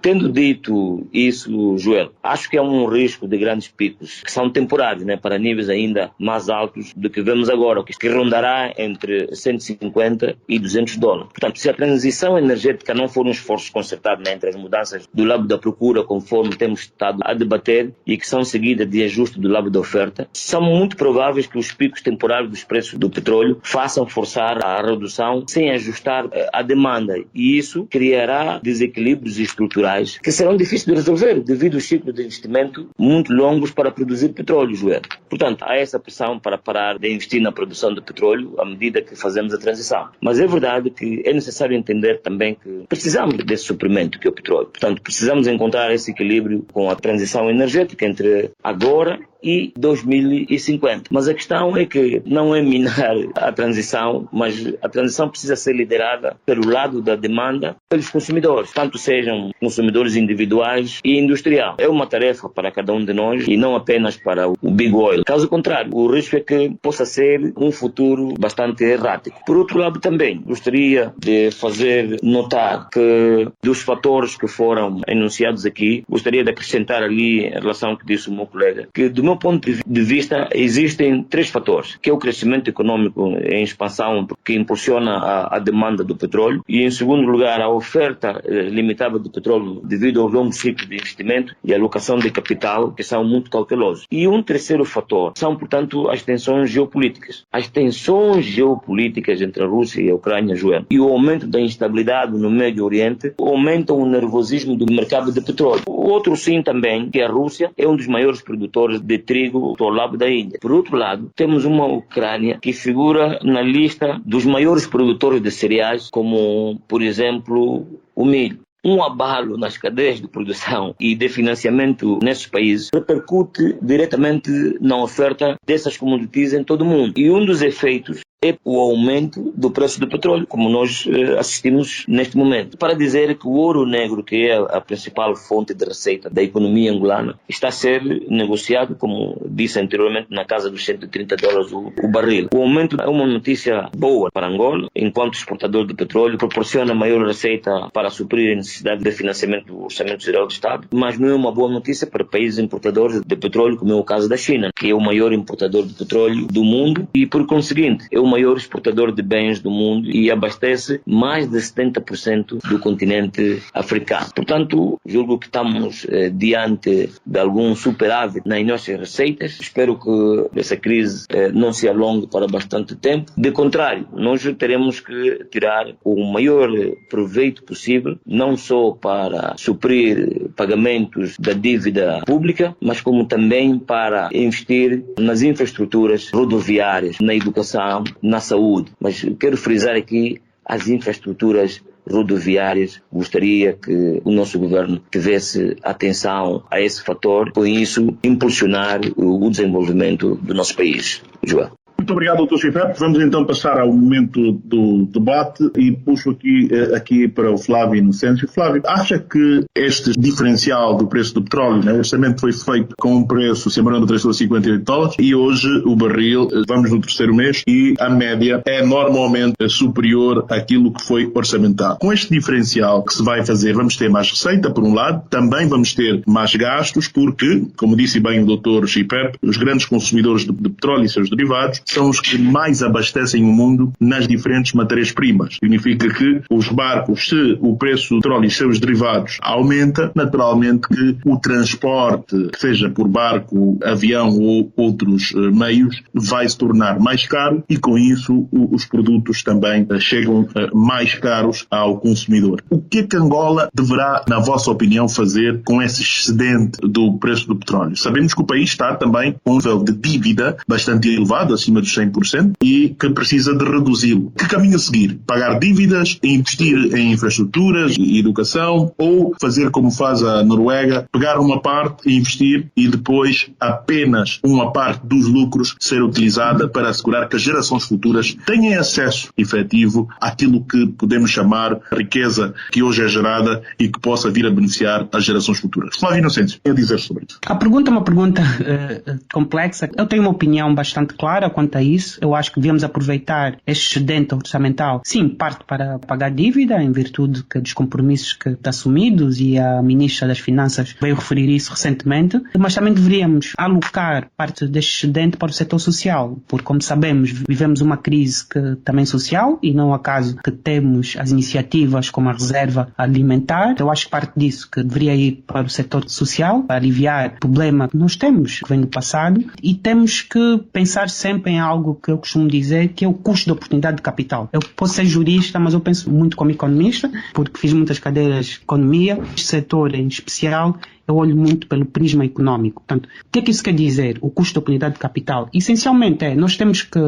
tendo dito isso, Joel, acho que é um risco de grandes picos, que são temporários, né, para níveis ainda mais altos do que vemos agora, que rondará entre 150 e 200 dólares. Portanto, se a transição energética não for um esforço concertado, né, entre as mudanças do lado da procura, conforme temos estado a debater, e que são seguidas de ajuste do lado da oferta, são muito prováveis que os picos temporários dos preços do petróleo façam forçar a redução sem ajustar a demanda. E isso criará desequilíbrios estruturais que serão difíceis de resolver devido aos ciclos de investimento muito longos para produzir petróleo, Joel. Portanto, há essa pressão para parar de investir na produção de petróleo à medida que fazemos a transição. Mas é verdade que é necessário entender também que precisamos desse suprimento que é o petróleo. Portanto, precisamos encontrar esse equilíbrio com a transição energética entre agora e 2050. Mas a questão é que não é minar a transição, mas a transição precisa ser liderada pelo lado da demanda pelos consumidores, tanto sejam consumidores individuais e industrial. É uma tarefa para cada um de nós e não apenas para o Big Oil. Caso contrário, o risco é que possa ser um futuro bastante errático. Por outro lado também, gostaria de fazer notar que dos fatores que foram enunciados aqui, gostaria de acrescentar ali em relação ao que disse o meu colega, que do meu ponto de vista existem 3 fatores, que é o crescimento econômico em expansão que impulsiona a demanda do petróleo e, em segundo lugar, a oferta limitada do petróleo devido ao longo ciclo de investimento e alocação de capital, que são muito cautelosos. E um terceiro fator são, portanto, as tensões geopolíticas. As tensões geopolíticas entre a Rússia e a Ucrânia, Joel, e o aumento da instabilidade no Médio Oriente aumentam o nervosismo do mercado de petróleo. O outro sim também, que a Rússia é um dos maiores produtores de trigo ao lado da Índia. Por outro lado, temos uma Ucrânia que figura na lista dos maiores produtores de cereais, como, por exemplo, o milho. Um abalo nas cadeias de produção e de financiamento nesses países repercute diretamente na oferta dessas commodities em todo o mundo. E um dos efeitos é o aumento do preço do petróleo, como nós assistimos neste momento. Para dizer que o ouro negro, que é a principal fonte de receita da economia angolana, está a ser negociado, como disse anteriormente, na casa dos 130 dólares o barril. O aumento é uma notícia boa para Angola, enquanto exportador de petróleo, proporciona maior receita para suprir a necessidade de financiamento do Orçamento Geral do Estado, mas não é uma boa notícia para países importadores de petróleo, como é o caso da China, que é o maior importador de petróleo do mundo e, por conseguinte, é o maior exportador de bens do mundo e abastece mais de 70% do continente africano. Portanto, julgo que estamos diante de algum superávit nas nossas receitas. Espero que essa crise não se alongue para bastante tempo. De contrário, nós teremos que tirar o maior proveito possível, não só para suprir pagamentos da dívida pública, mas como também para investir nas infraestruturas rodoviárias, na educação, na saúde. Mas quero frisar aqui as infraestruturas rodoviárias. Gostaria que o nosso governo tivesse atenção a esse fator, com isso impulsionar o desenvolvimento do nosso país. João. Muito obrigado, Dr. Chifete. Vamos então passar ao momento do debate e puxo aqui para o Flávio Inocêncio. Flávio, acha que este diferencial do preço do petróleo, né, o orçamento foi feito com um preço semanal de $3,58 e hoje o barril, vamos no terceiro mês, e a média é normalmente superior àquilo que foi orçamentado. Com este diferencial que se vai fazer, vamos ter mais receita, por um lado, também vamos ter mais gastos, porque, como disse bem o Dr. Chifete, os grandes consumidores de petróleo e seus derivados são os que mais abastecem o mundo nas diferentes matérias-primas. Significa que os barcos, se o preço do petróleo e seus derivados aumenta, naturalmente que o transporte, seja por barco, avião ou outros meios, vai se tornar mais caro e com isso os produtos também chegam mais caros ao consumidor. O que é que Angola deverá, na vossa opinião, fazer com esse excedente do preço do petróleo? Sabemos que o país está também com um nível de dívida bastante elevado, acima dos 100% e que precisa de reduzi-lo. Que caminho a seguir? Pagar dívidas, investir em infraestruturas e educação, ou fazer como faz a Noruega, pegar uma parte e investir e depois apenas uma parte dos lucros ser utilizada para assegurar que as gerações futuras tenham acesso efetivo àquilo que podemos chamar riqueza que hoje é gerada e que possa vir a beneficiar as gerações futuras. Flávio Inocêncio, o que dizer sobre isso? A pergunta é uma pergunta complexa. Eu tenho uma opinião bastante clara quanto a isso. Eu acho que devemos aproveitar este excedente orçamental, sim, parte para pagar dívida, em virtude dos compromissos que assumidos, e a Ministra das Finanças veio referir isso recentemente, mas também deveríamos alocar parte deste excedente para o setor social, porque, como sabemos, vivemos uma crise que também social, e não é acaso que temos as iniciativas como a reserva alimentar. Eu acho que parte disso que deveria ir para o setor social, para aliviar o problema que nós temos, que vem do passado, e temos que pensar sempre em algo que eu costumo dizer, que é o custo de oportunidade de capital. Eu posso ser jurista, mas eu penso muito como economista, porque fiz muitas cadeiras de economia. Este setor em especial, eu olho muito pelo prisma econômico. Portanto, o que é que isso quer dizer? O custo de oportunidade de capital. Essencialmente nós temos que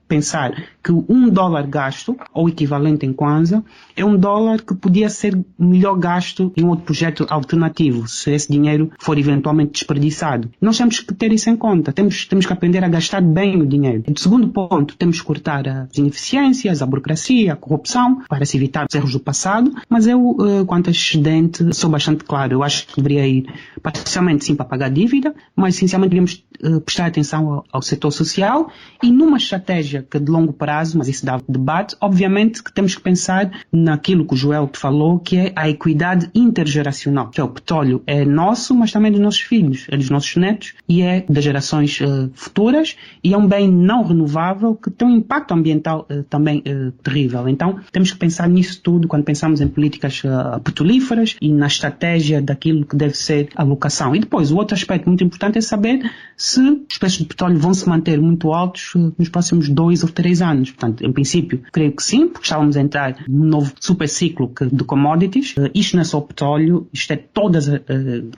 pensar que $1 gasto, ou equivalente em Kwanza, é $1 que podia ser melhor gasto em outro projeto alternativo, se esse dinheiro for eventualmente desperdiçado. Nós temos que ter isso em conta. Temos que aprender a gastar bem o dinheiro. E, de segundo ponto, temos que cortar as ineficiências, a burocracia, a corrupção, para se evitar os erros do passado. Mas eu, quanto a excedente, sou bastante claro. Eu acho que deveria ir parcialmente sim para pagar dívida, mas essencialmente devíamos prestar atenção ao setor social, e numa estratégia que de longo prazo, mas isso dá debate, obviamente que temos que pensar naquilo que o Joel falou, que é a equidade intergeracional. Que é o petróleo é nosso, mas também dos nossos filhos, é dos nossos netos e é das gerações futuras, e é um bem não renovável que tem um impacto ambiental também terrível. Então temos que pensar nisso tudo quando pensamos em políticas petrolíferas e na estratégia daquilo que deve ser a alocação. E depois, o outro aspecto muito importante é saber se os preços de petróleo vão se manter muito altos nos próximos 2 ou 3 anos. Portanto, em princípio, creio que sim, porque estávamos a entrar num novo super ciclo de commodities. Isto não é só o petróleo, isto é todas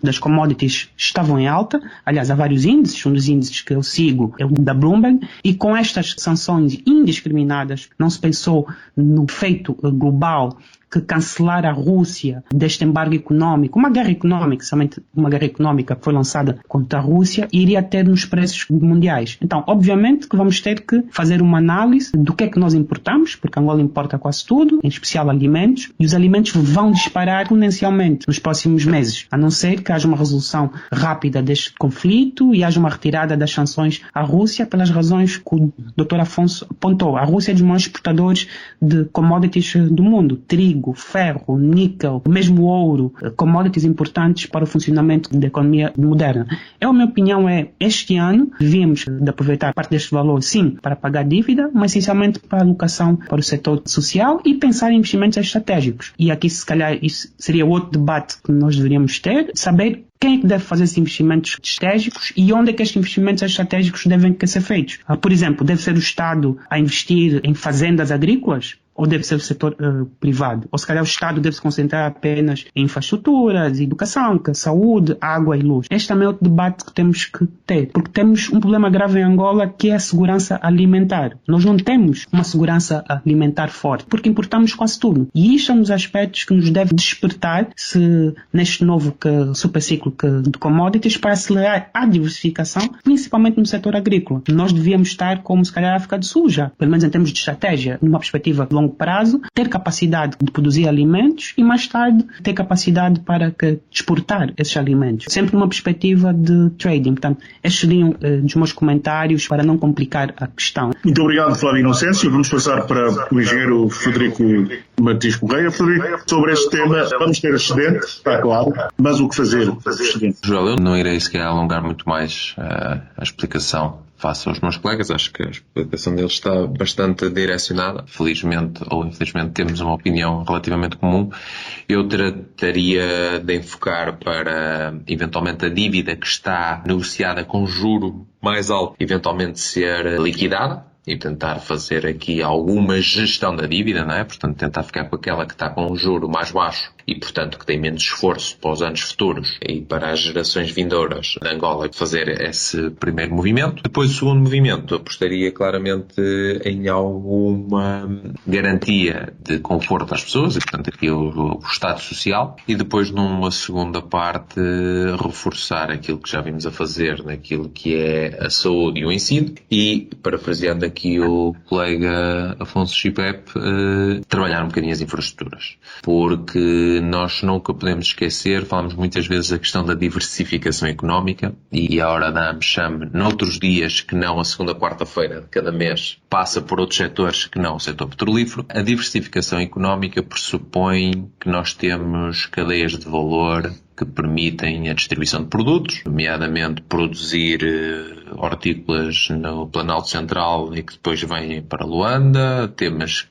as commodities estavam em alta. Aliás, há vários índices, um dos índices que eu sigo é o da Bloomberg, e com estas sanções indiscriminadas, não se pensou no efeito global que cancelar a Rússia deste embargo econômico, uma guerra econômica, somente uma guerra econômica que foi lançada contra a Rússia, iria ter nos preços mundiais. Então, obviamente que vamos ter que fazer uma análise do que é que nós importamos, porque Angola importa quase tudo, em especial alimentos, e os alimentos vão disparar exponencialmente nos próximos meses, a não ser que haja uma resolução rápida deste conflito e haja uma retirada das sanções à Rússia, pelas razões que o Dr. Afonso apontou. A Rússia é dos maiores exportadores de commodities do mundo, trigo, ferro, níquel, mesmo ouro, commodities importantes para o funcionamento da economia moderna. A minha opinião este ano devíamos de aproveitar parte deste valor, sim, para pagar dívida, mas essencialmente para a alocação para o setor social e pensar em investimentos estratégicos. E aqui, se calhar, isso seria outro debate que nós deveríamos ter, saber quem é que deve fazer esses investimentos estratégicos e onde é que estes investimentos estratégicos devem ser feitos. Por exemplo, deve ser o Estado a investir em fazendas agrícolas? Ou deve ser o setor privado? Ou se calhar o Estado deve se concentrar apenas em infraestruturas, educação, saúde, água e luz? Este também é outro debate que temos que ter, porque temos um problema grave em Angola, que é a segurança alimentar. Nós não temos uma segurança alimentar forte, porque importamos quase tudo. E isto é um dos aspectos que nos deve despertar, se neste novo super ciclo de commodities, para acelerar a diversificação, principalmente no setor agrícola. Nós devíamos estar como, se calhar, a África do Sul já, pelo menos em termos de estratégia, numa perspectiva de longo prazo, ter capacidade de produzir alimentos e mais tarde ter capacidade para exportar esses alimentos, sempre numa perspectiva de trading. Portanto, estes seriam dos meus comentários para não complicar a questão. Muito obrigado, Flávio Inocêncio. Vamos passar para o engenheiro Frederico Martins Correia. Frederico, sobre este tema, vamos ter excedente, está claro, mas o que fazer? Joel, eu não irei sequer alongar muito mais a explicação face aos meus colegas. Acho que a explicação deles está bastante direcionada. Felizmente ou infelizmente temos uma opinião relativamente comum. Eu trataria de enfocar para, eventualmente, a dívida que está negociada com juro mais alto, eventualmente ser liquidada. e tentar fazer aqui alguma gestão da dívida, não é? Portanto, tentar ficar com aquela que está com um juro mais baixo e, portanto, que tem menos esforço para os anos futuros e para as gerações vindouras de Angola fazer esse primeiro movimento. Depois, o segundo movimento, apostaria claramente em alguma garantia de conforto às pessoas, e, portanto, aqui o Estado Social, e depois, numa segunda parte, reforçar aquilo que já vimos a fazer naquilo que é a saúde e o ensino, e, parafraseando aqui o colega Afonso Chipep, trabalhar um bocadinho as infraestruturas. Porque nós nunca podemos esquecer, falamos muitas vezes da questão da diversificação económica, e a hora da AmCham, noutros dias que não a segunda quarta-feira de cada mês, passa por outros setores que não o setor petrolífero. A diversificação económica pressupõe que nós temos cadeias de valor que permitem a distribuição de produtos, nomeadamente produzir hortícolas no Planalto Central e que depois vêm para Luanda, temas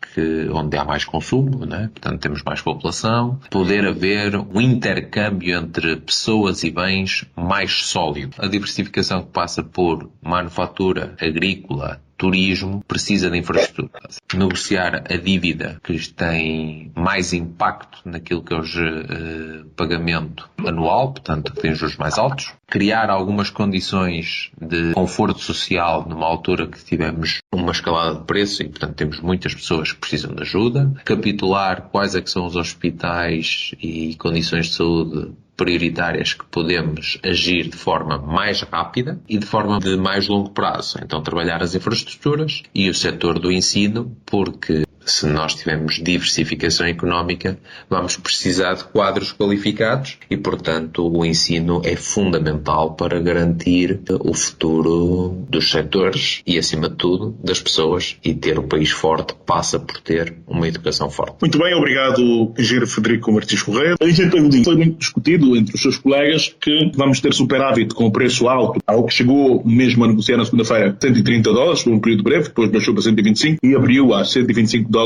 onde há mais consumo, né? Portanto temos mais população, poder haver um intercâmbio entre pessoas e bens mais sólido. A diversificação que passa por manufatura agrícola, turismo, precisa de infraestrutura. Negociar a dívida que tem mais impacto naquilo que é o pagamento anual, portanto que tem juros mais altos. Criar algumas condições de conforto social numa altura que tivemos uma escalada de preço e, portanto, temos muitas pessoas que precisam de ajuda. Capitular quais é que são os hospitais e condições de saúde prioritárias que podemos agir de forma mais rápida e de forma de mais longo prazo. Então, trabalhar as infraestruturas e o setor do ensino, porque se nós tivermos diversificação económica, vamos precisar de quadros qualificados e, portanto, o ensino é fundamental para garantir o futuro dos setores e, acima de tudo, das pessoas. E ter um país forte passa por ter uma educação forte. Muito bem, obrigado, engenheiro Frederico Martins Correia. Engenheiro Godinho, foi muito discutido entre os seus colegas que vamos ter superávit com preço alto, ao que chegou mesmo a negociar na segunda-feira $130 por um período breve, depois baixou para 125 e abriu a $125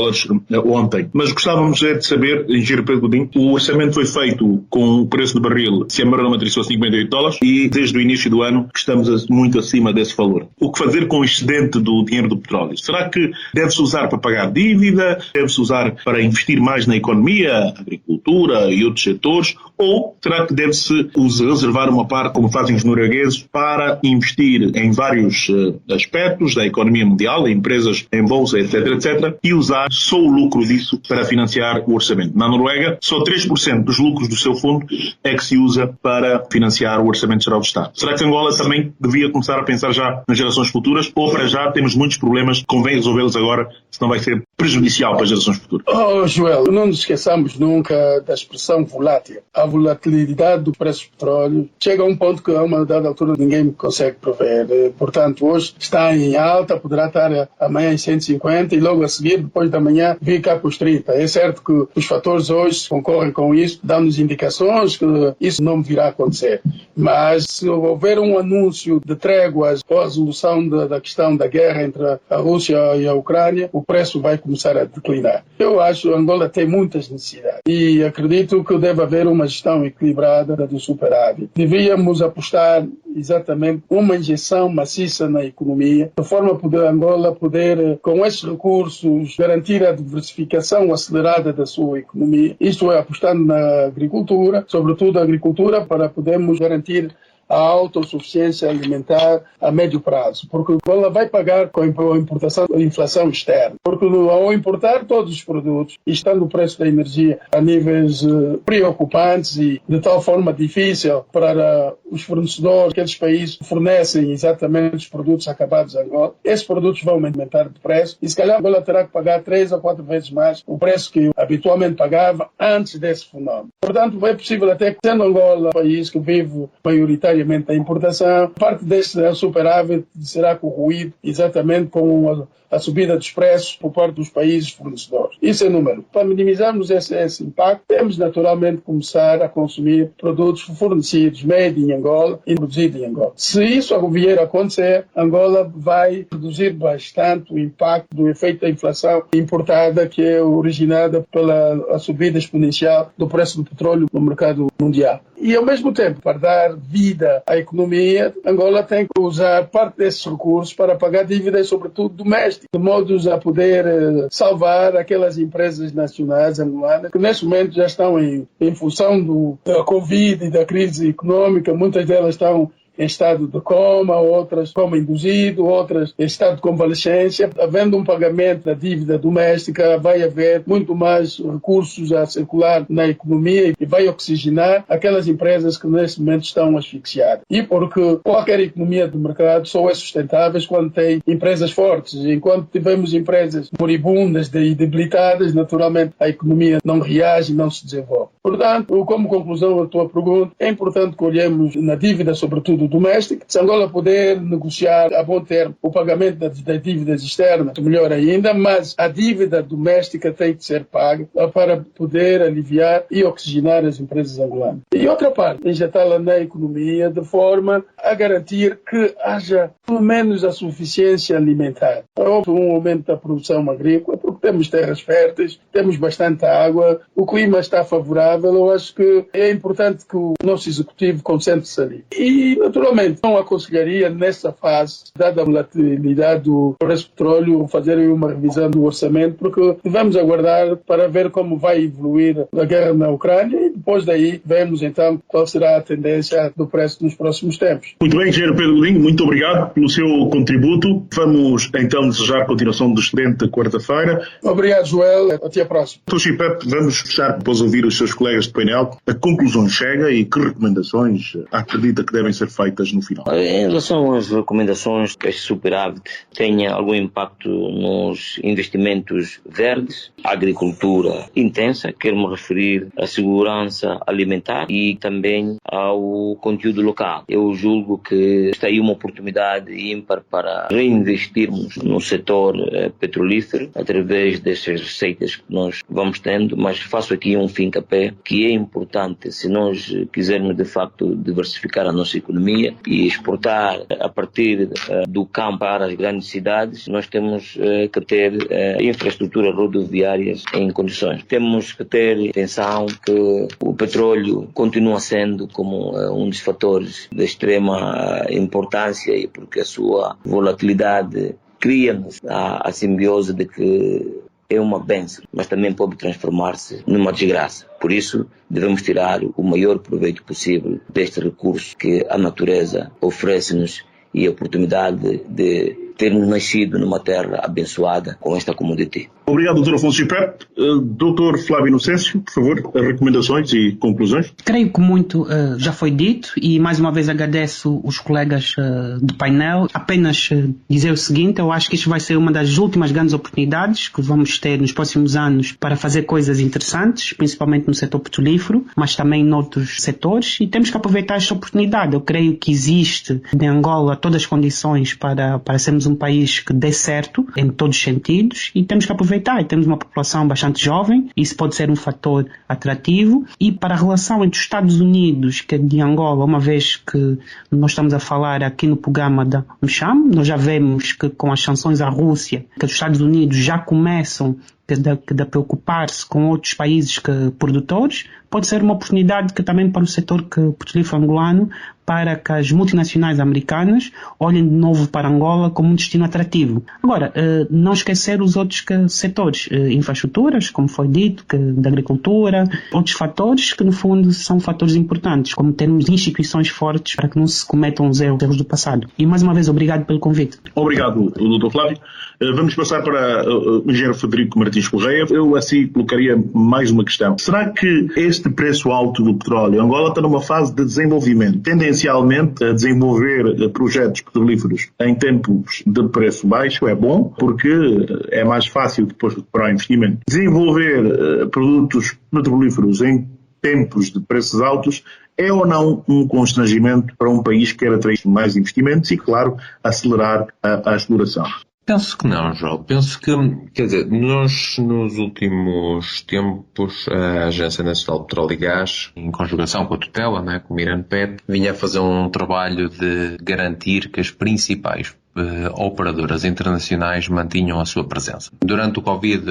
ontem. Mas gostávamos de saber, engenheiro Pedro Godinho, o orçamento foi feito com o preço do barril se a matriz a $58 e desde o início do ano estamos muito acima desse valor. O que fazer com o excedente do dinheiro do petróleo? Será que deve-se usar para pagar dívida? Deve-se usar para investir mais na economia, agricultura e outros setores? Ou será que deve-se reservar uma parte, como fazem os noruegueses, para investir em vários aspectos da economia mundial, em empresas em bolsa, etc., etc., e usar só o lucro disso para financiar o orçamento? Na Noruega, só 3% dos lucros do seu fundo é que se usa para financiar o Orçamento Geral do Estado. Será que Angola também devia começar a pensar já nas gerações futuras? Ou para já temos muitos problemas, convém resolvê-los agora, senão vai ser prejudicial para as gerações futuras? Joel, não nos esqueçamos nunca da expressão volátil. A volatilidade do preço do petróleo chega a um ponto que a uma dada altura ninguém consegue prever. Portanto, hoje está em alta, poderá estar amanhã em 150 e logo a seguir, depois da manhã, vir cá para os 30. É certo que os fatores hoje concorrem com isso, dão-nos indicações que isso não virá a acontecer. Mas se houver um anúncio de tréguas ou a resolução da questão da guerra entre a Rússia e a Ucrânia, o preço vai começar a declinar. Eu acho que Angola tem muitas necessidades e acredito que deve haver uma gestão equilibrada do superávit. Devíamos apostar exatamente uma injeção maciça na economia, de forma a Angola poder, com esses recursos, garantir a diversificação acelerada da sua economia. Isto é, apostando na agricultura, sobretudo a agricultura, para podermos garantir a autossuficiência alimentar a médio prazo, porque ela vai pagar com a importação da inflação externa, porque ao importar todos os produtos e estando o preço da energia a níveis preocupantes e de tal forma difícil para os fornecedores, aqueles países que fornecem exatamente os produtos acabados a Angola, esses produtos vão aumentar de preço e se calhar a Angola terá que pagar 3 ou 4 vezes mais o preço que habitualmente pagava antes desse fenómeno. Portanto, é possível até que, sendo Angola um país que vive maioritariamente da importação, parte desse superávit será corroído exatamente com a subida dos preços por parte dos países fornecedores. Isso é número. Para minimizarmos esse impacto, temos naturalmente que começar a consumir produtos fornecidos, made in Angola e produzidos em Angola. Se isso vier a acontecer, Angola vai reduzir bastante o impacto do efeito da inflação importada, que é originada pela subida exponencial do preço do petróleo no mercado mundial. E, ao mesmo tempo, para dar vida à economia, Angola tem que usar parte desses recursos para pagar dívidas, sobretudo domésticas, de modo a poder salvar aquelas empresas nacionais angolanas que, neste momento, já estão em função da Covid e da crise econômica. Muitas delas estão em estado de coma, outras coma induzido, outras em estado de convalescência. Havendo um pagamento da dívida doméstica, vai haver muito mais recursos a circular na economia e vai oxigenar aquelas empresas que neste momento estão asfixiadas. E porque qualquer economia de mercado só é sustentável quando tem empresas fortes. Enquanto tivermos empresas moribundas e debilitadas, naturalmente a economia não reage, não se desenvolve. Portanto, como conclusão à tua pergunta, é importante que olhemos na dívida, sobretudo doméstica, se Angola poder negociar a bom termo o pagamento das dívidas externas, melhor ainda, mas a dívida doméstica tem que ser paga para poder aliviar e oxigenar as empresas angolanas. E outra parte, injetá-la na economia de forma a garantir que haja pelo menos a suficiência alimentar. Houve um aumento da produção agrícola, porque temos terras férteis, temos bastante água, o clima está favorável. Eu acho que é importante que o nosso executivo concentre-se ali. E, naturalmente, não aconselharia nessa fase, dada a volatilidade do preço do petróleo, fazer uma revisão do orçamento, porque devemos aguardar para ver como vai evoluir a guerra na Ucrânia e depois daí vemos então qual será a tendência do preço nos próximos tempos. Muito bem, engenheiro Pedro Godinho, muito obrigado pelo seu contributo. Vamos então desejar a continuação de excelente quarta-feira. Obrigado, Joel. Até a próxima. Chipep, vamos fechar depois de ouvir os seus colegas de painel. A conclusão chega e que recomendações acredita que devem ser feitas no final? Em relação às recomendações, que este superávit tenha algum impacto nos investimentos verdes, agricultura intensa, quero-me referir à segurança alimentar e também ao conteúdo local. Eu julgo que está aí uma oportunidade ímpar para reinvestirmos no setor petrolífero através destas receitas que nós vamos tendo, mas faço aqui um fim-capé que é importante se nós quisermos de facto diversificar a nossa economia e exportar a partir do campo para as grandes cidades. Nós temos que ter infraestruturas rodoviárias em condições. Temos que ter atenção que o petróleo continua sendo como um dos fatores de extrema importância e porque a sua volatilidade cria-nos a simbiose de que é uma bênção, mas também pode transformar-se numa desgraça. Por isso, devemos tirar o maior proveito possível deste recurso que a natureza oferece-nos e a oportunidade de termos nascido numa terra abençoada com esta commodity. Obrigado, Dr. Afonso Chipep. Dr. Flávio Inocêncio, por favor, as recomendações e conclusões. Creio que muito já foi dito e mais uma vez agradeço os colegas do painel. Apenas dizer o seguinte, eu acho que isto vai ser uma das últimas grandes oportunidades que vamos ter nos próximos anos para fazer coisas interessantes, principalmente no setor petrolífero, mas também em outros setores, e temos que aproveitar esta oportunidade. Eu creio que existe em Angola todas as condições para sermos um país que dê certo em todos os sentidos e temos que aproveitar. E temos uma população bastante jovem, isso pode ser um fator atrativo. E para a relação entre os Estados Unidos e de Angola, uma vez que nós estamos a falar aqui no programa da MCHAM, nós já vemos que com as sanções à Rússia, que os Estados Unidos já começam a preocupar-se com outros países produtores, pode ser uma oportunidade que também para o setor petrolífero angolano, para que as multinacionais americanas olhem de novo para Angola como um destino atrativo. Agora, não esquecer os outros setores, infraestruturas, como foi dito, da agricultura, outros fatores que no fundo são fatores importantes, como termos instituições fortes para que não se cometam os erros do passado. E mais uma vez, obrigado pelo convite. Obrigado, Dr. Flávio. Vamos passar para o engenheiro Frederico Martins Correia. Eu assim colocaria mais uma questão. Será que este preço alto do petróleo, Angola está numa fase de desenvolvimento, tendencialmente a desenvolver projetos petrolíferos em tempos de preço baixo é bom, porque é mais fácil depois de recuperar o investimento. Desenvolver produtos petrolíferos em tempos de preços altos é ou não um constrangimento para um país que quer atrair mais investimentos e, claro, acelerar a exploração? Penso que não, João. Penso que, quer dizer, nós nos últimos tempos, a Agência Nacional de Petróleo e Gás, em conjugação com a tutela, com o IRANPET, vinha a fazer um trabalho de garantir que as principais operadoras internacionais mantinham a sua presença. Durante o Covid,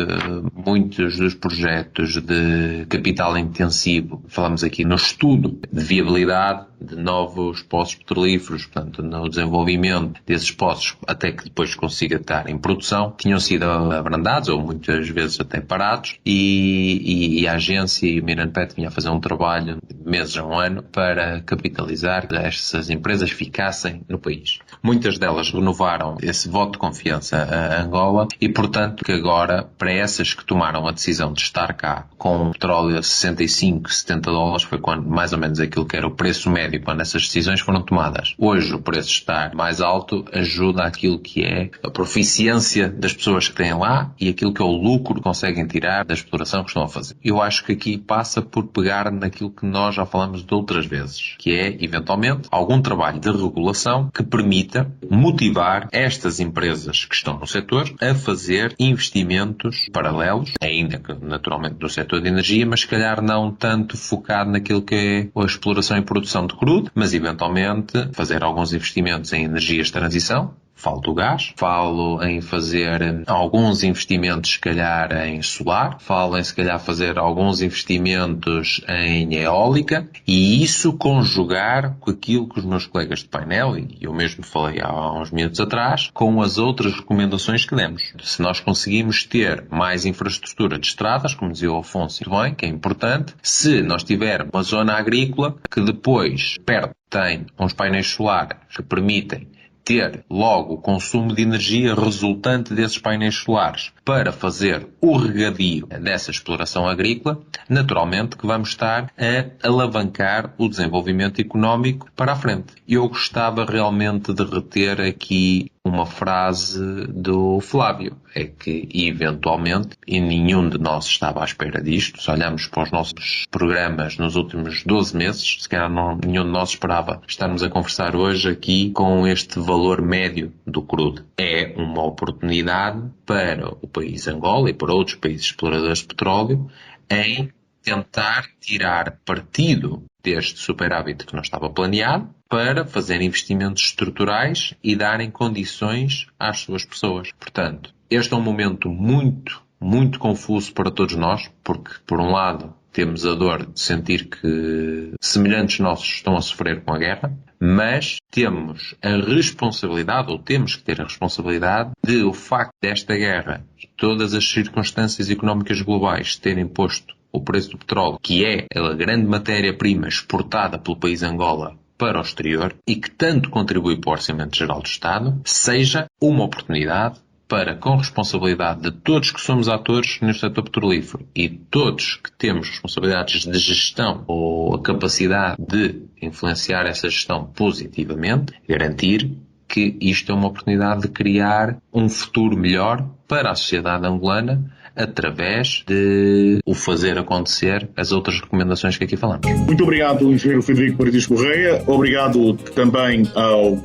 muitos dos projetos de capital intensivo, falamos aqui no estudo de viabilidade de novos poços petrolíferos, portanto, no desenvolvimento desses poços até que depois consiga estar em produção, tinham sido abrandados ou muitas vezes até parados e a agência e o Miranpet vinha a fazer um trabalho de meses a um ano para capitalizar que essas empresas ficassem no país. Muitas delas renovaram esse voto de confiança a Angola e, portanto, que agora, para essas que tomaram a decisão de estar cá com petróleo a 65, 70 dólares, foi quando mais ou menos aquilo que era o preço médio quando essas decisões foram tomadas. Hoje o preço estar mais alto ajuda àquilo que é a proficiência das pessoas que têm lá e aquilo que é o lucro que conseguem tirar da exploração que estão a fazer. Eu acho que aqui passa por pegar naquilo que nós já falamos de outras vezes, que é, eventualmente, algum trabalho de regulação que permita motivar estas empresas que estão no setor a fazer investimentos paralelos, ainda que naturalmente no setor de energia, mas se calhar não tanto focado naquilo que é a exploração e produção de crudo, mas eventualmente fazer alguns investimentos em energias de transição. Falo do gás, falo em fazer alguns investimentos, se calhar, em solar, falo em, se calhar, fazer alguns investimentos em eólica e isso conjugar com aquilo que os meus colegas de painel, e eu mesmo falei há uns minutos atrás, com as outras recomendações que demos. Se nós conseguimos ter mais infraestrutura de estradas, como dizia o Afonso bem, que é importante, se nós tivermos uma zona agrícola que depois perto tem uns painéis solares que permitem ter logo o consumo de energia resultante desses painéis solares para fazer o regadio dessa exploração agrícola, naturalmente que vamos estar a alavancar o desenvolvimento económico para a frente. Eu gostava realmente de reter aqui uma frase do Flávio, é que eventualmente, e nenhum de nós estava à espera disto, se olharmos para os nossos programas nos últimos 12 meses, se calhar nenhum de nós esperava estarmos a conversar hoje aqui com este valor médio do crudo. É uma oportunidade para o país Angola e para outros países exploradores de petróleo em tentar tirar partido deste superávit que não estava planeado para fazer investimentos estruturais e darem condições às suas pessoas. Portanto, este é um momento muito confuso para todos nós, porque, por um lado, temos a dor de sentir que semelhantes nossos estão a sofrer com a guerra, mas temos a responsabilidade, ou temos que ter a responsabilidade, de o facto desta guerra e todas as circunstâncias económicas globais terem posto o preço do petróleo, que é a grande matéria-prima exportada pelo país Angola para o exterior e que tanto contribui para o Orçamento Geral do Estado, seja uma oportunidade para, com responsabilidade de todos que somos atores no setor petrolífero e todos que temos responsabilidades de gestão ou a capacidade de influenciar essa gestão positivamente, garantir que isto é uma oportunidade de criar um futuro melhor para a sociedade angolana através de o fazer acontecer as outras recomendações que aqui falamos. Muito obrigado, engenheiro Frederico Martins Correia. Obrigado também ao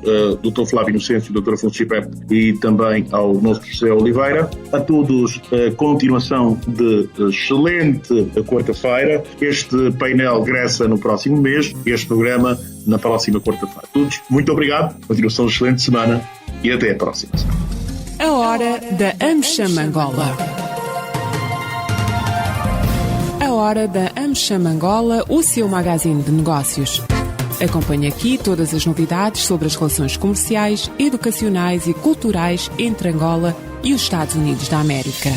Dr. Flávio Inocêncio, Dr. Afonso Chipep e também ao nosso José Oliveira. A todos, continuação de excelente quarta-feira. Este painel regressa no próximo mês, este programa na próxima quarta-feira. Todos, muito obrigado. Continuação de excelente semana e até a próxima. A hora da AmCham Angola. A hora da AmCham Angola, o seu magazine de negócios. Acompanhe aqui todas as novidades sobre as relações comerciais, educacionais e culturais entre Angola e os Estados Unidos da América.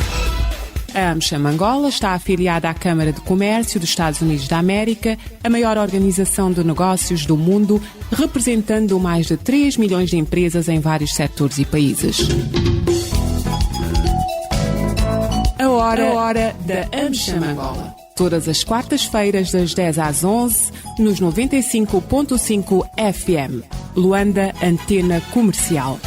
A AmCham Angola está afiliada à Câmara de Comércio dos Estados Unidos da América, a maior organização de negócios do mundo, representando mais de 3 milhões de empresas em vários setores e países. A hora da AmCham Angola. Todas as quartas-feiras, das 10 às 11, nos 95.5 FM. Luanda, Antena Comercial.